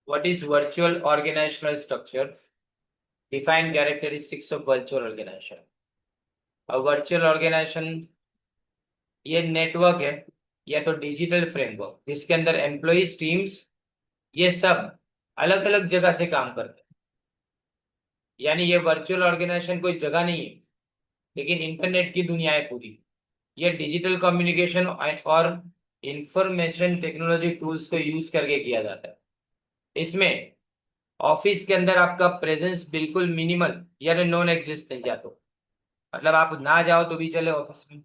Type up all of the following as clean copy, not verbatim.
What is virtual organizational structure? Define characteristics of virtual organization. A virtual organization ये network है या तो digital framework जिसके अंदर एम्प्लॉइज टीम्स ये सब अलग अलग जगह से काम करते हैं। यानी ये वर्चुअल ऑर्गेनाइजेशन कोई जगह नहीं है, लेकिन इंटरनेट की दुनिया है पूरी। ये डिजिटल कम्युनिकेशन और इंफॉर्मेशन टेक्नोलॉजी टूल्स को यूज करके किया जाता है। इसमें ऑफिस के अंदर आपका प्रेजेंस बिल्कुल मिनिमल यानी नॉन एग्जिस्टेंट, या तो मतलब आप ना जाओ तो भी चले ऑफिस में।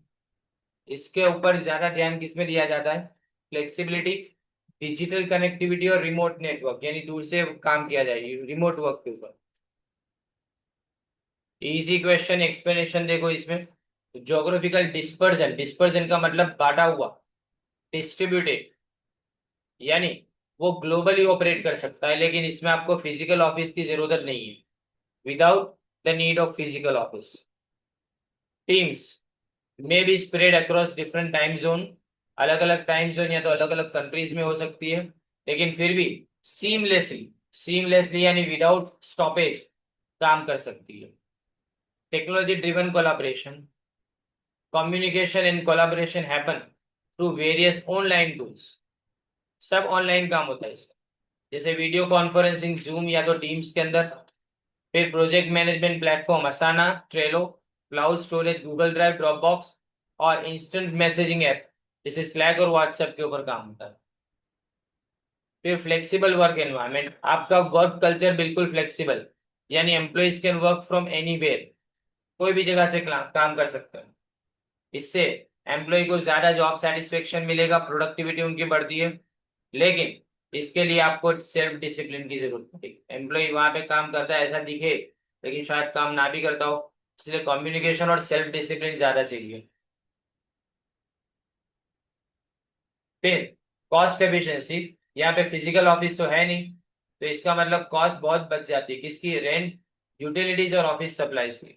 इसके ऊपर ज्यादा ध्यान किसमें दिया जाता है? फ्लेक्सिबिलिटी, डिजिटल कनेक्टिविटी और रिमोट नेटवर्क, यानी दूर से काम किया जाए रिमोट वर्क के ऊपर। इजी क्वेश्चन एक्सप्लेनेशन देखो इसमें। ज्योग्राफिकल डिस्पर्जन, डिस्पर्जन का मतलब बांटा हुआ, डिस्ट्रीब्यूटेड, यानी वो ग्लोबली ऑपरेट कर सकता है, लेकिन इसमें आपको फिजिकल ऑफिस की जरूरत नहीं है, without the need of physical office. Teams में be spread across different time zone, अलग अलग टाइम जोन या तो अलग अलग कंट्रीज में हो सकती है, लेकिन फिर भी सीमलेसली, सीमलेसली यानी विदाउट स्टॉपेज काम कर सकती है। Technology driven collaboration, communication and collaboration happen through various online tools. सब ऑनलाइन काम होता है इसका, जैसे वीडियो कॉन्फ्रेंसिंग जूम या तो टीम्स के अंदर। फिर project management platform Asana, Trello, cloud storage Google Drive, Dropbox और इंस्टेंट मैसेजिंग ऐप जैसे स्लैक और व्हाट्सएप के ऊपर काम होता है। फिर फ्लेक्सिबल वर्क एनवायरनमेंट, आपका वर्क कल्चर बिल्कुल फ्लेक्सिबल, यानी employees can work from anywhere, कोई भी जगह से काम कर सकते हैं। इससे एम्प्लॉय को ज्यादा जॉब सेटिस्फेक्शन मिलेगा, प्रोडक्टिविटी उनकी बढ़ती है, लेकिन इसके लिए आपको सेल्फ डिसिप्लिन की जरूरत पड़ेगी। एम्प्लॉय वहां पे काम करता है ऐसा दिखे, लेकिन शायद काम ना भी करता हो, इसलिए कम्युनिकेशन और सेल्फ डिसिप्लिन ज्यादा चाहिए। फिर कॉस्ट एफिशिएंसी, यहाँ पे फिजिकल ऑफिस तो है नहीं, तो इसका मतलब कॉस्ट बहुत बच जाती है किसकी? रेंट, यूटिलिटीज और ऑफिस सप्लाईज की।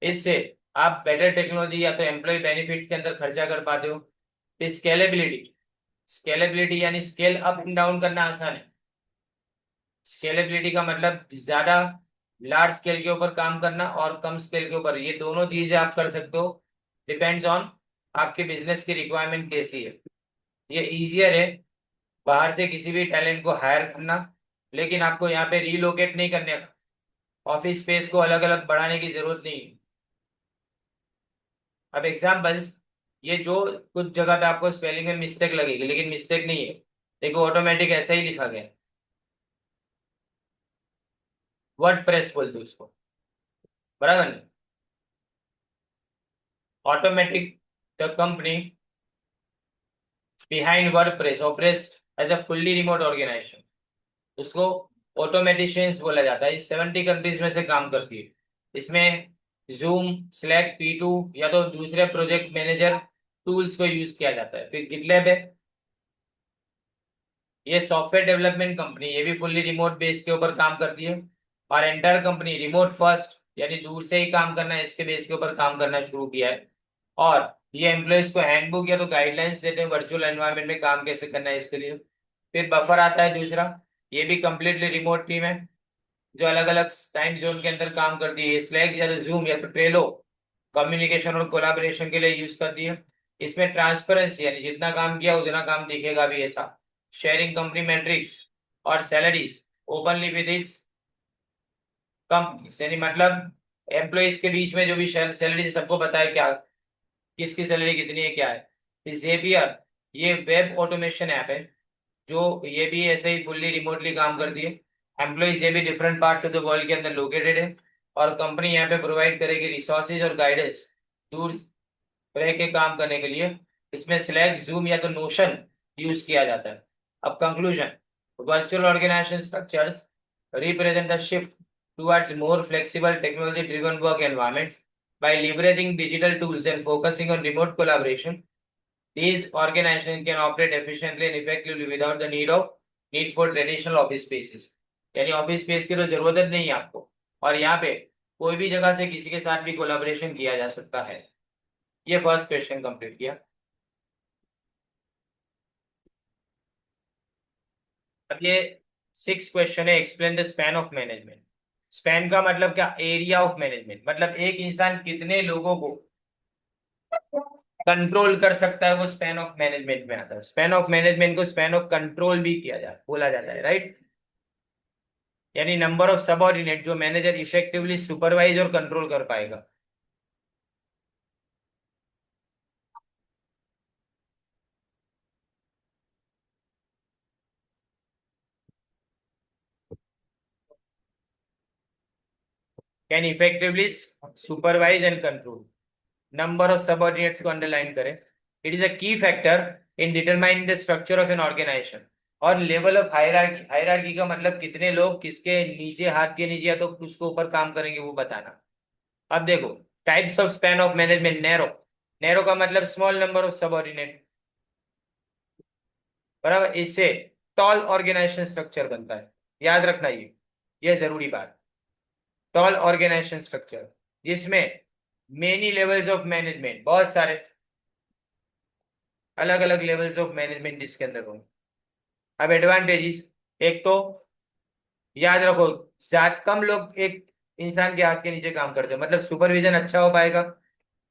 इससे आप बेटर टेक्नोलॉजी या तो एम्प्लॉय बेनिफिट्स के अंदर खर्चा कर पाते हो। फिर स्केलेबिलिटी, स्केलेबिलिटी यानी स्केल अप एंड डाउन करना आसान है। स्केलेबिलिटी का मतलब ज्यादा लार्ज स्केल के ऊपर काम करना और कम स्केल के ऊपर, ये दोनों चीजें आप कर सकते हो, डिपेंड्स ऑन आपके बिजनेस की रिक्वायरमेंट कैसी है। ये इजियर है बाहर से किसी भी टैलेंट को हायर करना, लेकिन आपको यहाँ पे रीलोकेट नहीं करने का, ऑफिस स्पेस को अलग अलग बढ़ाने की जरूरत नहीं है। अब एग्जाम्पल्स, ये जो कुछ जगह पे आपको स्पेलिंग में मिस्टेक लगेगी, लेकिन मिस्टेक नहीं है, देखो ऑटोमेटिक ऐसा ही लिखा गया। वर्ड प्रेस बोलते हैं उसको, बराबर। Automattic, the company behind WordPress operates as a fully remote organisation, उसको ऑटोमेटिशियंस बोला जाता है। 70 कंट्रीज में से काम करती है। इसमें जूम, स्लैक, P2 या तो दूसरे प्रोजेक्ट मैनेजर टूल्स को यूज किया जाता है। फिर गिटलैब है, ये सॉफ्टवेयर डेवलपमेंट कंपनी, ये भी फुल्ली रिमोट बेस के ऊपर काम करती है। और एंटायर कंपनी रिमोट फर्स्ट, यानी दूर से ही काम करना है, इसके बेस के ऊपर काम करना शुरू किया है। और ये एम्प्लॉयज को हैंडबुक या तो गाइडलाइंस देते हैं वर्चुअल एनवायरनमेंट में काम कैसे करना है इसके लिए। फिर बफर आता है दूसरा, ये भी कंप्लीटली रिमोट टीम है जो अलग अलग टाइम जोन के अंदर काम करती है। स्लैक या तो जूम या तो ट्रेलो कम्युनिकेशन और कोलाबोरेशन के लिए यूज करती है। इसमें ट्रांसपेरेंसी, यानी जितना काम किया उतना काम दिखेगा भी ऐसा। शेयरिंग कंपनी मैट्रिक्स और salaries openly with its companies, यानी मतलब एम्प्लॉइज के बीच में जो भी सैलरी सबको पता है क्या, किसकी सैलरी कितनी है क्या है। फिर Zapier, ये वेब ऑटोमेशन ऐप है जो ये भी ऐसे ही फुल्ली रिमोटली काम करती है। एम्प्लॉइज ये भी different parts of the world के अंदर लोकेटेड है, और कंपनी यहाँ पे प्रोवाइड करेगी रिसोर्सेज और गाइडेंस दूर रह के काम करने के लिए। इसमें स्लैक, जूम या तो नोशन यूज किया जाता है। अब conclusion, virtual organisation structures represent a shift towards more flexible technology driven work environments. By leveraging digital tools and focusing on remote collaboration, these organizations can operate efficiently and effectively without the need for traditional office spaces. यानी office space की तो जरूरत नहीं है आपको, और यहाँ पे कोई भी जगह से किसी के साथ भी कोलाबोरेशन किया जा सकता है। ये फर्स्ट क्वेश्चन कंप्लीट किया। अब ये 6 क्वेश्चन है, explain the span of management. Span का मतलब क्या, एरिया ऑफ मैनेजमेंट, मतलब एक इंसान कितने लोगों को कंट्रोल कर सकता है, वो स्पैन ऑफ मैनेजमेंट में आता है। स्पैन ऑफ मैनेजमेंट को स्पैन ऑफ कंट्रोल भी किया जाता बोला जाता है, राइट। यानी नंबर ऑफ सबऑर्डिनेट जो मैनेजर इफेक्टिवली सुपरवाइज और कंट्रोल कर पाएगा। Can effectively supervise and control number of subordinates को अंडरलाइन करें। It is a key factor in determining the structure of an organisation. और लेवल ऑफ हायरार्की, हायरार्की का मतलब कितने लोग किसके नीचे, हाथ के नीचे या तो उसके ऊपर काम करेंगे, वो बताना। अब देखो, types of span of management. Narrow, narrow का मतलब स्मॉल नंबर ऑफ सबऑर्डिनेट, बराबर। इससे टॉल ऑर्गेनाइजेशन स्ट्रक्चर बनता है, याद रखना ये जरूरी बात। टॉल ऑर्गेनाइजेशन स्ट्रक्चर जिसमें मेनी लेवल्स ऑफ मैनेजमेंट, बहुत सारे अलग अलग लेवल्स ऑफ मैनेजमेंट इसके अंदर होंगे। अब एडवांटेजेस, एक तो याद रखो, ज्यादा कम लोग एक इंसान के हाथ के नीचे काम करते हैं, मतलब सुपरविजन अच्छा हो पाएगा।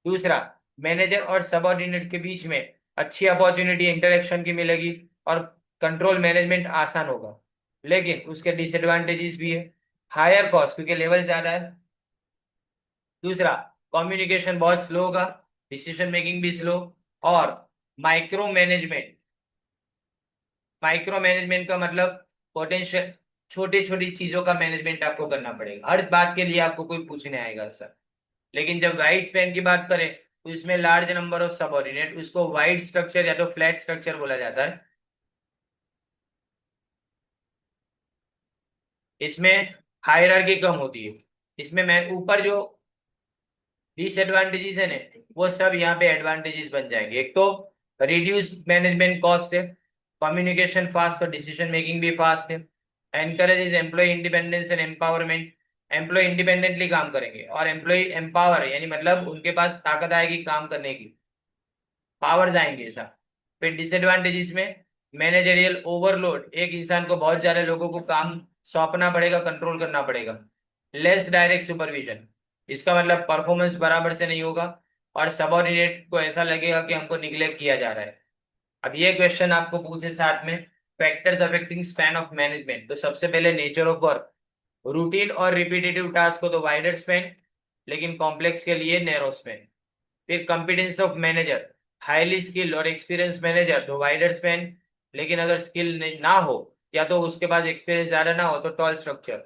दूसरा, मैनेजर और सबऑर्डिनेट के बीच में अच्छी अपॉर्चुनिटी इंटरेक्शन की मिलेगी और कंट्रोल मैनेजमेंट आसान होगा। लेकिन उसके डिसएडवांटेजेस भी है। हायर कॉस्ट क्योंकि लेवल ज्यादा है। दूसरा, कम्युनिकेशन बहुत स्लो होगा, डिसीजन मेकिंग भी स्लो। और माइक्रो मैनेजमेंट, माइक्रो मैनेजमेंट का मतलब पोटेंशियल, छोटी छोटी चीजों का मैनेजमेंट आपको करना पड़ेगा, हर बात के लिए आपको कोई पूछने आएगा सर। लेकिन जब वाइड स्पैन की बात करें तो इसमें लार्ज नंबर ऑफ सबऑर्डिनेट, उसको वाइड स्ट्रक्चर या तो फ्लैट स्ट्रक्चर बोला जाता है। इसमें हायरार्की कम होती है। इसमें मैं ऊपर जो डिसएडवांटेजेस है ना, वो सब यहाँ पे एडवांटेजेस बन जाएंगे। एक तो रिड्यूस मैनेजमेंट कॉस्ट है, कम्युनिकेशन फास्ट और डिसीजन मेकिंग भी फास्ट है। Encourages employee independence and empowerment, employee independently काम करेंगे और एम्प्लॉय एम्पावर यानी मतलब उनके पास ताकत आएगी काम करने की, पावर्स आएंगे ऐसा। फिर डिसएडवांटेजेस में मैनेजरियल ओवरलोड, एक इंसान को बहुत सारे लोगों को काम सौंपना पड़ेगा, कंट्रोल करना पड़ेगा। लेस डायरेक्ट सुपरविजन, इसका मतलब परफॉर्मेंस बराबर से नहीं होगा और सबऑर्डिनेट को ऐसा लगेगा कि हमको निग्लेक्ट किया जा रहा है। अब ये क्वेश्चन आपको पूछे साथ में, factors affecting span of management, तो सबसे पहले नेचर ऑफ वर्क। रूटीन और रिपीटेटिव टास्क को तो वाइडर स्पैन, लेकिन कॉम्प्लेक्स के लिए नैरो स्पैन। फिर competence of manager, highly skilled और एक्सपीरियंस मैनेजर तो वाइडर स्पैन, लेकिन अगर स्किल ना हो या तो उसके पास एक्सपीरियंस ज्यादा ना हो तो टॉल स्ट्रक्चर।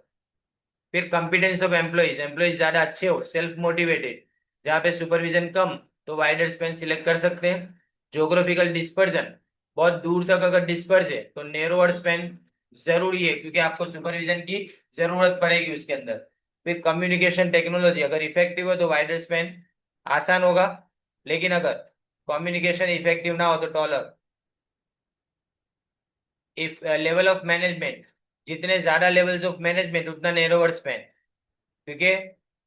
फिर कॉम्पिटेंस ऑफ एम्प्लॉइज, एम्प्लॉइज ज्यादा अच्छे हो, सेल्फ मोटिवेटेड, जहाँ पे सुपरविजन कम, तो वाइडर स्पैन सिलेक्ट कर सकते हैं। ज्योग्राफिकल डिस्पर्जन, बहुत दूर तक अगर डिस्पर्स है तो नेरोअर स्पैन जरूरी है क्योंकि आपको सुपरविजन की जरूरत पड़ेगी उसके अंदर। फिर कम्युनिकेशन टेक्नोलॉजी अगर इफेक्टिव है तो वाइडर स्पैन आसान होगा, लेकिन अगर कम्युनिकेशन इफेक्टिव ना हो तो taller. If level of management, जितने ज्यादा लेवल्स ऑफ मैनेजमेंट उतना नैरोअर स्पैन, क्योंकि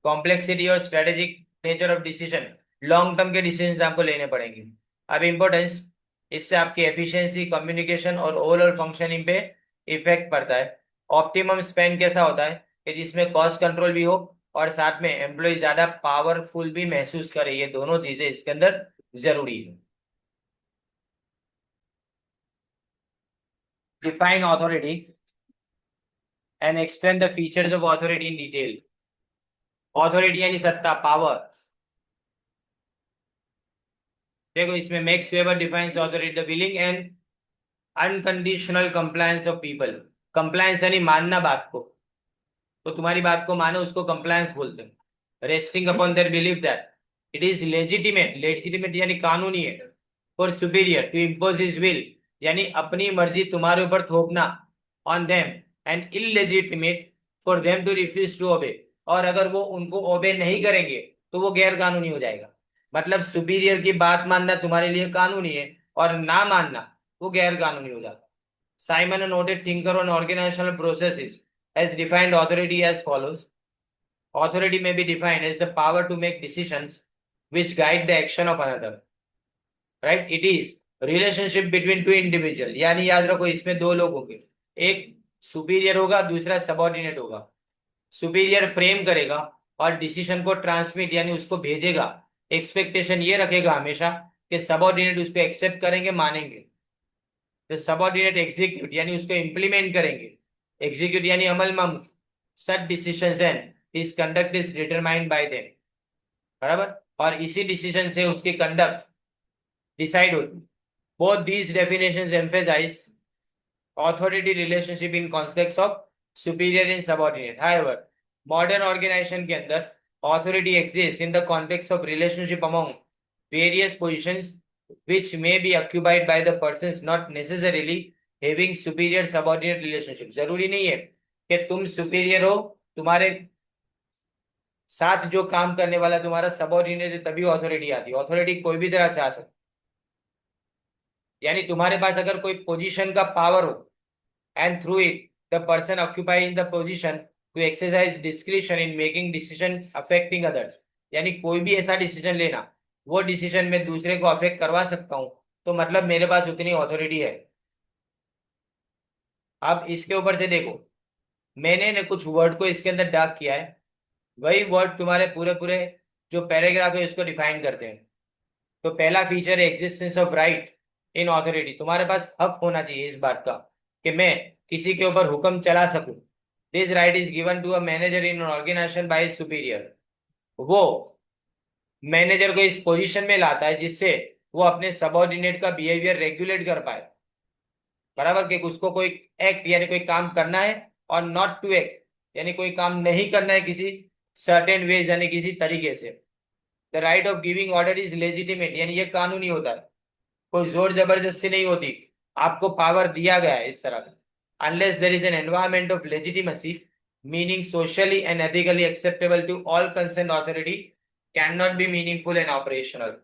कॉम्प्लेक्सिटी और strategic nature of decision, long term के डिसीजन आपको लेने पड़ेंगे। अब इंपॉर्टेंस, इससे आपकी एफिशिएंसी, कम्युनिकेशन और ओवरऑल फंक्शनिंग पे इफेक्ट पड़ता है। ऑप्टिमम स्पेन कैसा होता है कि जिसमें कॉस्ट कंट्रोल भी हो और साथ में एम्प्लॉय ज्यादा पावरफुल भी महसूस करे, ये दोनों चीजें इसके अंदर जरूरी है। Define authority and explain the features of authority in detail. Authority यानी सत्ता, पावर। देखो इसमें max weber defines authority the willing and unconditional compliance of people. Compliance यानी मानना बात को, तो तुम्हारी बात को मानो, उसको कंप्लायंस बोलते हैं। Resting upon their belief that it is legitimate, legitimate यानी कानूनी है, for superior to impose his will, यानी अपनी मर्जी तुम्हारे ऊपर थोपना, on them, and illegitimate for them to refuse to obey, और अगर वो उनको ओबे नहीं करेंगे तो वो गैर कानूनी हो जाएगा। मतलब सुपीरियर की बात मानना तुम्हारे लिए कानूनी है और ना मानना वो गैर कानूनी हो जाता है। Simon, a noted thinker on organizational processes, has defined authority as follows. Authority may be defined as the power to make decisions which guide the action of another. Right? It is relationship between two individual. यानी याद रखो इसमें दो लोग होंगे, एक superior होगा, दूसरा सबऑर्डिनेट होगा। सुपीरियर फ्रेम करेगा और डिसीजन को ट्रांसमिट यानी उसको भेजेगा। एक्सपेक्टेशन ये रखेगा हमेशा कि सबऑर्डिनेट उसको एक्सेप्ट करेंगे, मानेंगे। तो सबऑर्डिनेट एग्जीक्यूट यानी उसको इम्प्लीमेंट करेंगे। एग्जीक्यूट यानी अमल में। Such decisions and his conduct is determined by them. बराबर। और इसी डिसीजन से उसकी कंडक्ट डिसाइड होती। Both these definitions emphasise authority relationship in context of superior and subordinate. However, modern organization के अंदर authority exists in the context of relationship among various positions which may be occupied by the persons, not necessarily having superior subordinate relationship. जरूरी नहीं है कि तुम superior हो, तुम्हारे साथ जो काम करने वाला तुम्हारा सबऑर्डिनेट है तभी अथॉरिटी आती है। अथॉरिटी कोई भी तरह से आ सकती है। यानी तुम्हारे पास अगर कोई पोजीशन का पावर हो and through it the person occupying the position to exercise discretion in making decision affecting others। यानी कोई भी ऐसा डिसीजन लेना, वो डिसीजन में दूसरे को अफेक्ट करवा सकता हूं, तो मतलब मेरे पास उतनी अथॉरिटी है। अब इसके ऊपर से देखो, मैंने ने कुछ वर्ड को इसके अंदर डार्क किया है। वही वर्ड तुम्हारे पूरे पूरे जो पैराग्राफ है उसको डिफाइन करते हैं। तो पहला फीचर है existence of right in authority. तुम्हारे पास हक होना चाहिए इस बात का कि मैं किसी के ऊपर हुक्म चला सकूं। This right is given to a manager in organisation by superior. वो मैनेजर को इस पोजीशन में लाता है जिससे वो अपने सबऑर्डिनेट का बिहेवियर रेगुलेट कर पाए। बराबर। कि उसको कोई एक्ट यानी कोई काम करना है और नॉट टू एक्ट यानी कोई काम नहीं करना है किसी सर्टेन वेज यानी किसी तरीके से। The right of giving order is legitimate यानी ये कानूनी होता है, कोई जोर जबरदस्ती नहीं होती। आपको पावर दिया गया है इस तरह का। Unless there is an environment of legitimacy meaning socially and ethically acceptable to all concern authority can not be meaningful and operational.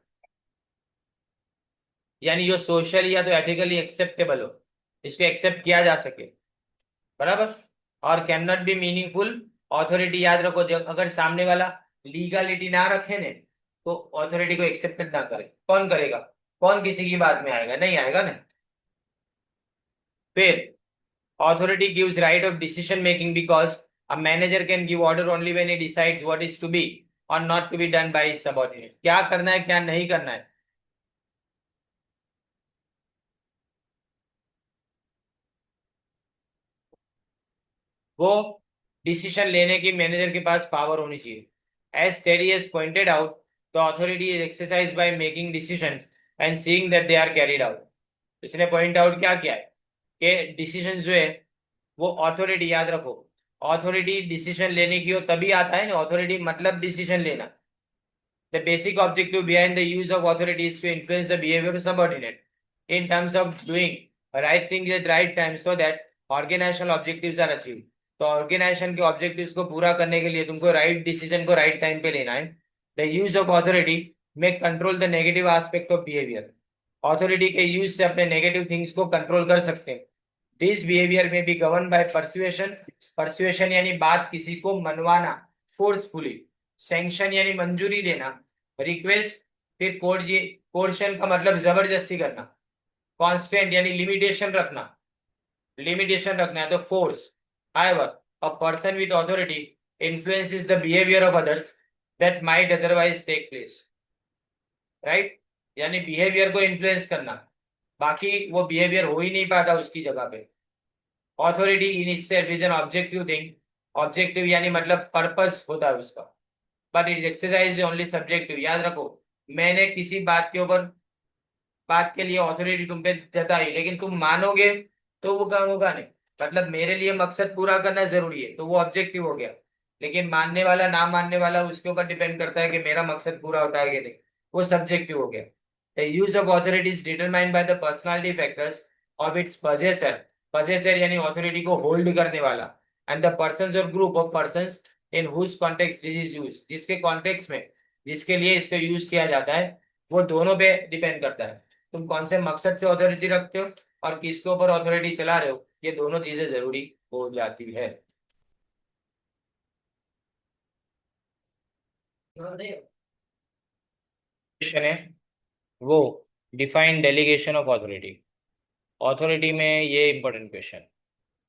यानी जो सोशली या तो एथिकली एक्सेप्टेबल हो, इसको एक्सेप्ट किया जा सके। बराबर। और can not be meaningful authority याद रखो, जब अगर सामने वाला लीगलिटी ना रखे ने तो अथॉरिटी को एक्सेप्टेड ना करे, कौन करेगा? कौन किसी की बात में आएगा? नहीं आएगा ना। फिर authority gives right of decision making because a manager can give order only when he decides what is to be or not to be done by his subordinate। क्या करना है क्या नहीं करना है, वो डिसीजन लेने की मैनेजर के पास पावर होनी चाहिए। As Terry has pointed out, the authority is exercise by making decision and seeing that they are carried out. इसने पॉइंट आउट क्या किया है कि डिसीजन जो है वो अथॉरिटी, याद रखो, अथॉरिटी डिसीजन लेने की हो तभी आता है ना। अथॉरिटी मतलब डिसीजन लेना। The basic objective behind the use of authority is to influence the behavior of subordinate in terms of doing right things at right time so that organizational objectives are achieved। तो organisation के objectives को पूरा करने के लिए तुमको right decision को right time पे लेना है। द यूज ऑफ अथॉरिटी में control the negative aspect of behaviour. Authority के यूज से अपने नेगेटिव थिंग्स को कंट्रोल कर सकते हैं। दिस बिहेवियर में be govern by persuasion. Persuasion यानी बात किसी को मनवाना फोर्सफुली। सैंक्शन यानी मंजूरी देना। रिक्वेस्ट। फिर कोर्शन का मतलब जबरदस्ती करना। कांस्टेंट यानी लिमिटेशन रखना। लिमिटेशन रखना है तो force. However a person with authority influences the behaviour of others that might otherwise take place. Right. यानी बिहेवियर को इन्फ्लुएंस करना, बाकी वो बिहेवियर हो ही नहीं पाता उसकी जगह पे। Authority in itself is an objective thing. Objective यानी मतलब पर्पस होता है उसका, but it exercise only subjective. याद रखो, मैंने किसी बात के ऊपर, बात के लिए ऑथोरिटी तुम पे जताई लेकिन तुम मानोगे तो वो काम होगा नहीं। मतलब मेरे लिए मकसद पूरा करना जरूरी है तो वो ऑब्जेक्टिव हो गया, लेकिन मानने वाला ना मानने वाला उसके ऊपर डिपेंड करता है कि मेरा मकसद पूरा होता है कि नहीं, वो सब्जेक्टिव हो गया। The use of authority is determined by the personality factors of its possessor. Possessor यानी ऑथोरिटी को होल्ड करने वाला। एंड द पर्सन और group of person in whose context this is use. जिसके कॉन्टेक्स्ट में, जिसके लिए इसका यूज किया जाता है, वो दोनों पे डिपेंड करता है। तुम कौन से मकसद से अथॉरिटी रखते हो और किसके ऊपर अथॉरिटी चला रहे हो, ये दोनों चीजें जरूरी हो जाती है। वो define delegation of authority. Authority में ये इंपॉर्टेंट क्वेश्चन,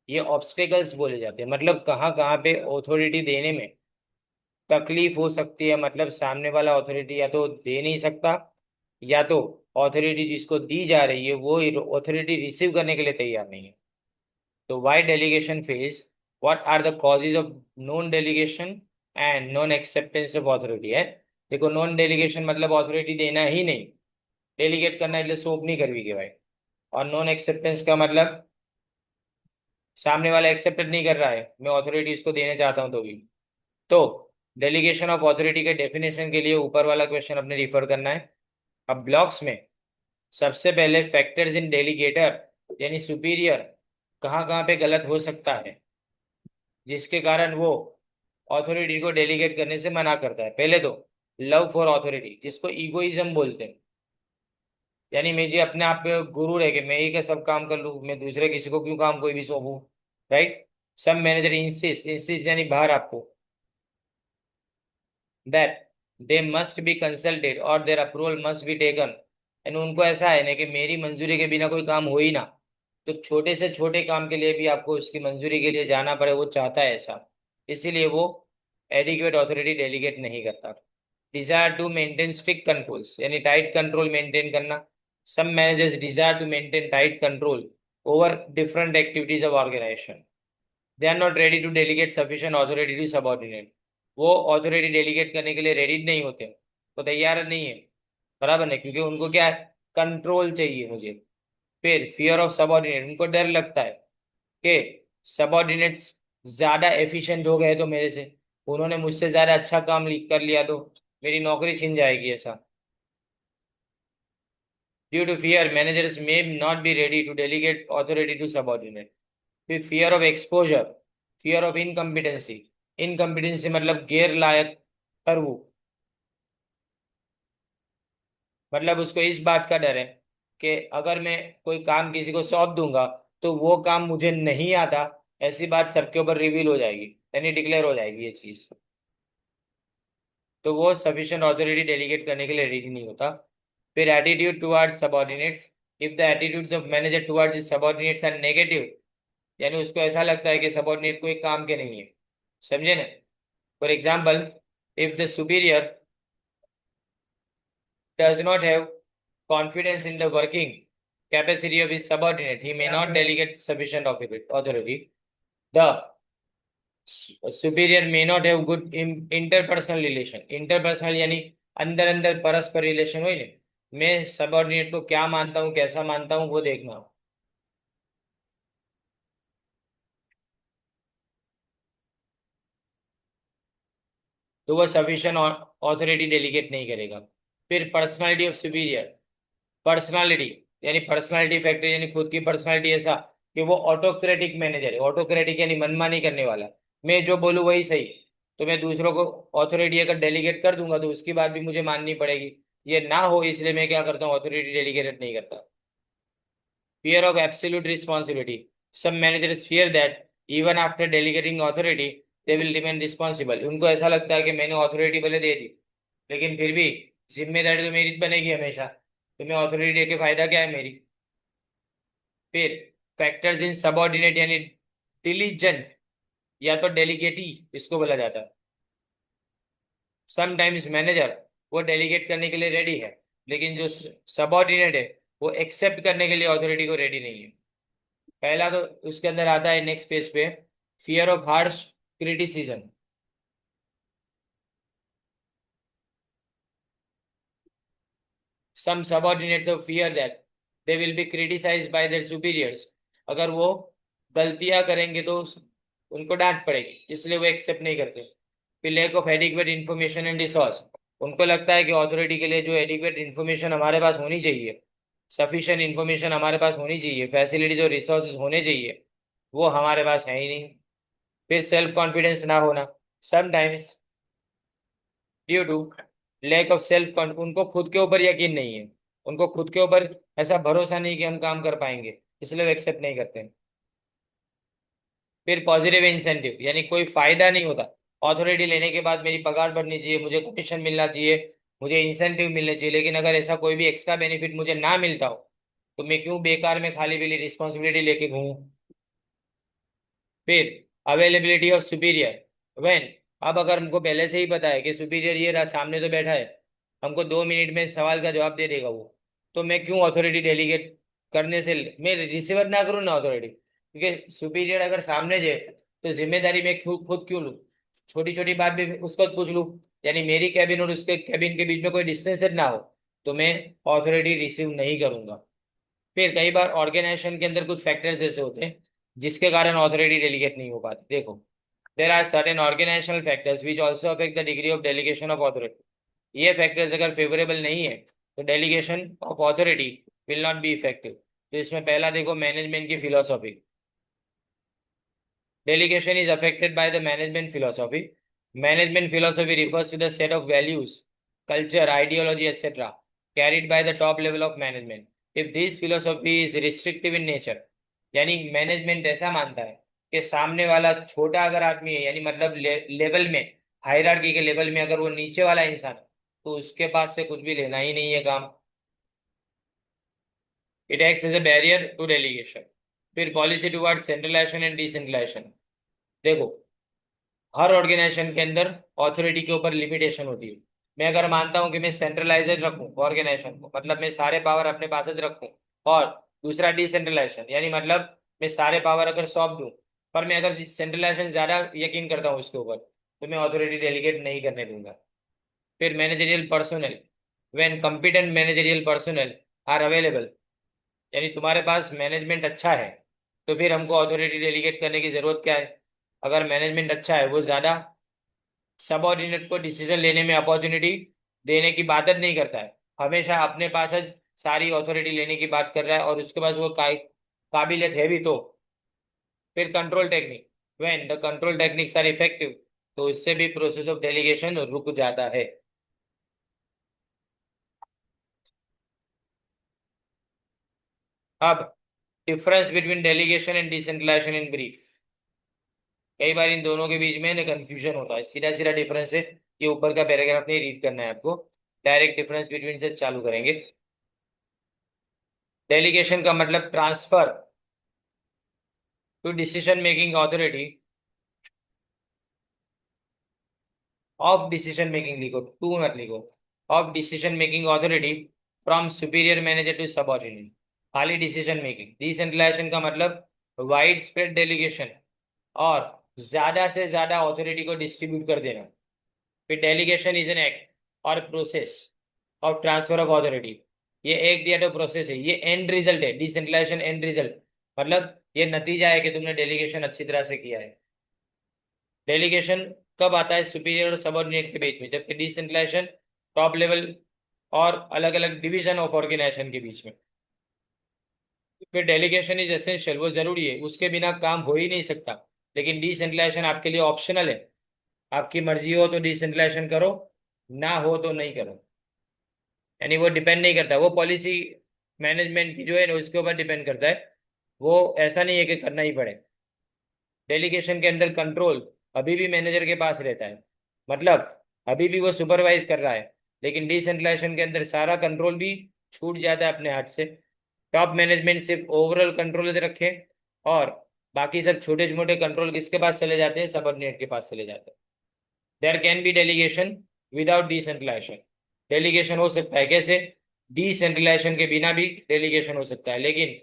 ये ऑब्स्टेकल्स बोले जाते हैं, मतलब कहाँ कहाँ पे अथॉरिटी देने में तकलीफ हो सकती है, मतलब सामने वाला अथॉरिटी या तो दे नहीं सकता, या तो अथॉरिटी जिसको दी जा रही है वो अथॉरिटी रिसीव करने के लिए तैयार नहीं है। तो why delegation fails, what are the causes of non delegation and non acceptance of authority है। देखो, नॉन डेलीगेशन मतलब अथॉरिटी देना ही नहीं, डेलीगेट करना એટલે सौंप नहीं करवी के भाई। और नॉन एक्सेप्टेंस का मतलब सामने वाला एक्सेप्ट नहीं कर रहा है, मैं अथॉरिटी इसको देने चाहता हूं तो भी। तो डेलीगेशन ऑफ अथॉरिटी के डेफिनेशन के लिए ऊपर वाला क्वेश्चन अपने रिफर करना है। अब ब्लॉक्स में सबसे पहले फैक्टर्स इन डेलीगेटर यानी सुपीरियर कहाँ कहाँ पे गलत हो सकता है, जिसके कारण वो अथॉरिटी को डेलीगेट करने से मना करता है। पहले तो लव फॉर अथॉरिटी, जिसको ईगोइज्म बोलते हैं, यानी मुझे अपने आप पे गुरूर है कि मैं ही का सब काम कर लूँ, मैं दूसरे किसी को क्यों काम कोई भी सौंपूं। राइट। सब मैनेजर इंसिस्ट इंसिस्ट यानी बाहर आपको that they must be consulted और their approval must be taken. And उनको ऐसा है ना कि मेरी मंजूरी के बिना कोई काम हो ही ना, तो छोटे से छोटे काम के लिए भी आपको उसकी मंजूरी के लिए जाना पड़े, वो चाहता है ऐसा। इसीलिए वो एडिक्वेट अथॉरिटी डेलीगेट नहीं करता। Desire to maintain strict controls यानी टाइट कंट्रोल मेंटेन करना। Some managers desire to maintain tight control over different activities of organisation. They are not ready to delegate sufficient authority to subordinate. वो authority delegate करने के लिए ready नहीं होते, वो तैयार नहीं है, बराबर नहीं, क्योंकि उनको क्या है, कंट्रोल चाहिए मुझे। फिर फियर ऑफ सबऑर्डिनेट, उनको डर लगता है कि सबऑर्डिनेट्स ज्यादा एफिशिएंट हो गए तो मेरे से, उन्होंने मुझसे ज्यादा अच्छा काम कर लिया तो मेरी नौकरी छिन जाएगी ऐसा। Due to fear managers may not be ready to delegate authority to subordinate. फिर fear of exposure, fear of incompetency, incompetency मतलब गैर लायक करवू, मतलब उसको इस बात का डर है कि अगर मैं कोई काम किसी को सौंप दूंगा तो वो काम मुझे नहीं आता, ऐसी बात सबके ऊपर रिवील हो जाएगी, यानी डिक्लेयर हो जाएगी ये चीज, तो वो सफिशिएंट अथॉरिटी डेलीगेट करने के लिए रेडी नहीं होता। फिर attitude towards subordinates, if the attitudes of manager towards subordinates are negative, यानी उसको ऐसा लगता है कि सबऑर्डिनेट कोई काम के नहीं है, समझे ना। For example, if the superior does not have confidence in the working capacity of his subordinate, he may not delegate sufficient of authority. The superior may not have good interpersonal relation. Interpersonal यानी अंदर अंदर परस्पर relation हो ना, मैं subordinate को क्या मानता हूँ कैसा मानता हूँ वो देखना। तो वो सफिशिएंट ऑथोरिटी डेलीगेट नहीं करेगा। फिर पर्सनालिटी ऑफ सुपीरियर, पर्सनालिटी यानी पर्सनालिटी फैक्टर यानी खुद की पर्सनालिटी ऐसा कि वो ऑटोक्रेटिक मैनेजर है। ऑटोक्रेटिक यानी मनमानी करने वाला, मैं जो बोलूँ वही सही, तो मैं दूसरों को ऑथोरिटी अगर डेलीगेट कर दूंगा तो उसकी बात भी मुझे माननी पड़ेगी। ये ना हो इसलिए मैं क्या करता हूँ, ऑथोरिटी डेलीगेट नहीं करता। Fear of absolute responsibility, some managers fear that even after delegating authority they will remain responsible. उनको ऐसा लगता है कि मैंने अथॉरिटी भले दे दी लेकिन फिर भी जिम्मेदारी तो मेरी बनेगी हमेशा, तो मैं अथॉरिटी दे के फायदा क्या है मेरी। फिर फैक्टर्स इन सबऑर्डिनेट यानी डिलीजेंट या तो डेलीगेटी इसको बोला जाता है। समटाइम्स मैनेजर वो डेलीगेट करने के लिए रेडी है, लेकिन जो सबऑर्डिनेट है वो एक्सेप्ट करने के लिए अथॉरिटी को रेडी नहीं है। पहला तो उसके अंदर आता है नेक्स्ट पेज पे, fear of harsh criticism. Some subordinates fear that they will be criticised by their superiors, अगर वो गलतियां करेंगे तो उनको डांट पड़ेगी, इसलिए वो एक्सेप्ट नहीं करते। फिर lack of adequate information and resource, उनको लगता है कि अथॉरिटी के लिए जो एडिक्वेट इन्फॉर्मेशन हमारे पास होनी चाहिए, सफिशिएंट इन्फॉर्मेशन हमारे पास होनी चाहिए, फैसिलिटीज और रिसोर्सेज होने चाहिए, वो हमारे पास है ही नहीं। फिर सेल्फ कॉन्फिडेंस ना होना, sometimes due to lack of self, उनको खुद के ऊपर यकीन नहीं है, उनको खुद के ऊपर ऐसा भरोसा नहीं कि हम काम कर पाएंगे, इसलिए वो एक्सेप्ट नहीं करते। फिर पॉजिटिव इंसेंटिव यानी कोई फायदा नहीं होता, अथॉरिटी लेने के बाद मेरी पगार बढ़नी चाहिए, मुझे कमीशन मिलना चाहिए, मुझे इंसेंटिव मिलने चाहिए, लेकिन अगर ऐसा कोई भी एक्स्ट्रा बेनिफिट मुझे ना मिलता हो तो मैं क्यों बेकार में खाली पीली रिस्पॉन्सिबिलिटी लेके घूमूं। फिर अवेलेबिलिटी ऑफ सुपीरियर, व्हेन, अब अगर हमको पहले से ही पता है कि सुपीरियर ये रहा सामने तो बैठा है, हमको 2 मिनट में सवाल का जवाब दे देगा वो, तो मैं क्यों अथॉरिटी डेलीगेट करने से मैं रिसीवर ना करूँ ना अथॉरिटी, क्योंकि सुपीरियर अगर सामने जाए तो जिम्मेदारी मैं खुद क्यों लूँ, छोटी छोटी बात भी उसको पूछ लूँ, यानी मेरी कैबिन और उसके कैबिन के बीच में कोई डिस्टेंस ना हो, तो मैं अथॉरिटी रिसीव नहीं करूंगा। फिर कई बार ऑर्गेनाइजेशन के अंदर कुछ फैक्टर्स ऐसे होते हैं जिसके कारण अथॉरिटी डेलीगेट नहीं हो पाती। देखो, there are certain organisational factors which also affect the degree of delegation of authority. ये फैक्टर्स अगर फेवरेबल नहीं है तो delegation of authority will not be effective. तो इसमें पहला देखो, मैनेजमेंट की philosophy. Delegation is affected by the management philosophy. Management philosophy refers to the set of values, culture, ideology, etc. carried by the top level of management. If this philosophy is restrictive in nature, यानी management ऐसा मानता है कि सामने वाला छोटा अगर आदमी है, यानी मतलब लेवल में, हायरार्की के लेवल में अगर वो नीचे वाला इंसान है, तो उसके पास से कुछ भी लेना ही नहीं है काम। It acts as a barrier to delegation. फिर policy towards centralisation and decentralisation. देखो, हर ऑर्गेनाइजेशन के अंदर ऑथोरिटी के ऊपर लिमिटेशन होती है। मैं अगर मानता हूं कि मैं सेंट्रलाइज्ड रखूं ऑर्गेनाइजेशन को, मतलब मैं सारे पावर अपने पास જ रखूं, और दूसरा डिसेंट्रलाइजेशन, यानी मतलब मैं सारे पावर अगर सौंप दूं, पर मैं अगर सेंट्रलाइजेशन ज्यादा यकीन करता हूं उसके ऊपर, तो मैं ऑथोरिटी डेलीगेट नहीं करने दूंगा। फिर managerial personnel, when competent managerial personnel are available, यानी तुम्हारे पास मैनेजमेंट अच्छा है तो फिर हमको अथॉरिटी डेलीगेट करने की जरूरत क्या है। अगर मैनेजमेंट अच्छा है, वो ज्यादा सबऑर्डिनेट को डिसीजन लेने में अपॉर्चुनिटी देने की बात नहीं करता है, हमेशा अपने पास सारी अथॉरिटी लेने की बात कर रहा है और उसके पास वो काबिलियत है भी तो। फिर control technique, when the control techniques are effective, तो इससे भी प्रोसेस ऑफ डेलीगेशन रुक जाता है। अब difference between delegation and decentralisation in brief. कई बार इन दोनों के बीच में ना कंफ्यूजन होता है, सीधा सीधा डिफरेंस है, ये ऊपर का पैराग्राफ नहीं रीड करना है आपको, डायरेक्ट डिफरेंस बिटवीन से चालू करेंगे। डेलीगेशन का मतलब transfer to decision making authority of decision making, लिखो टू मत लिखो, of decision making authority from superior manager to subordinate, खाली डिसीजन मेकिंग। डिसेंट्रलाइजेशन का मतलब वाइड स्प्रेड डेलीगेशन और ज्यादा से ज्यादा अथॉरिटी को डिस्ट्रीब्यूट कर देना। फिर डेलीगेशन इज एन एक्ट और process of transfer of authority, ये एक या तो प्रोसेस है, ये एंड रिजल्ट है। डिसेंट्रलाइजेशन एंड रिजल्ट, मतलब ये नतीजा है कि तुमने डेलीगेशन अच्छी तरह से किया है। डेलीगेशन कब आता है? सुपीरियर और सबऑर्डिनेट के बीच में, जबकि डिसेंट्रलाइजेशन टॉप लेवल और अलग अलग डिवीजन ऑफ ऑर्गेनाइजेशन के बीच में। फिर डेलीगेशन इज एसेंशियल, वो जरूरी है, उसके बिना काम हो ही नहीं सकता। लेकिन डिसेंट्रलाइजेशन आपके लिए ऑप्शनल है, आपकी मर्जी हो तो डिसेंट्रलाइजेशन करो, ना हो तो नहीं करो, यानी वो डिपेंड नहीं करता, वो पॉलिसी मैनेजमेंट की जो है ना उसके ऊपर डिपेंड करता है, वो ऐसा नहीं है कि करना ही पड़े। डेलीगेशन के अंदर कंट्रोल अभी भी मैनेजर के पास रहता है, मतलब अभी भी वो सुपरवाइज कर रहा है, लेकिन डिसेंट्रलाइजेशन के अंदर सारा कंट्रोल भी छूट जाता है अपने हाथ से। टॉप मैनेजमेंट सिर्फ ओवरऑल कंट्रोल रखे और बाकी सब छोटे मोटे कंट्रोल किसके पास चले जाते हैं? सबऑर्डिनेट के पास चले जाते हैं। There can be delegation without decentralisation, delegation हो सकता है कैसे? डिसेंट्रलाइजेशन के बिना भी डेलीगेशन हो सकता है, लेकिन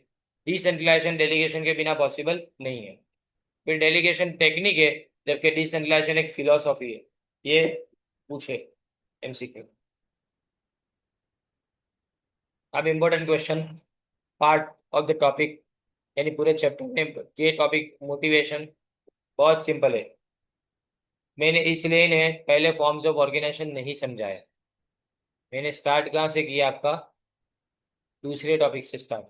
डिसेंट्रलाइजेशन डेलीगेशन के बिना पॉसिबल नहीं है। फिर डेलीगेशन टेक्निक है, जबकि डिसेंट्रलाइजेशन एक फिलोसॉफी है। ये पूछे एमसीक्यू। अब important question part of the topic, यानी पूरे चैप्टर में ये टॉपिक मोटिवेशन बहुत सिंपल है। मैंने इसलिए इन्हें पहले फॉर्म्स ऑफ ऑर्गेनाइजेशन नहीं समझाया, मैंने स्टार्ट कहाँ से किया? आपका दूसरे टॉपिक से स्टार्ट।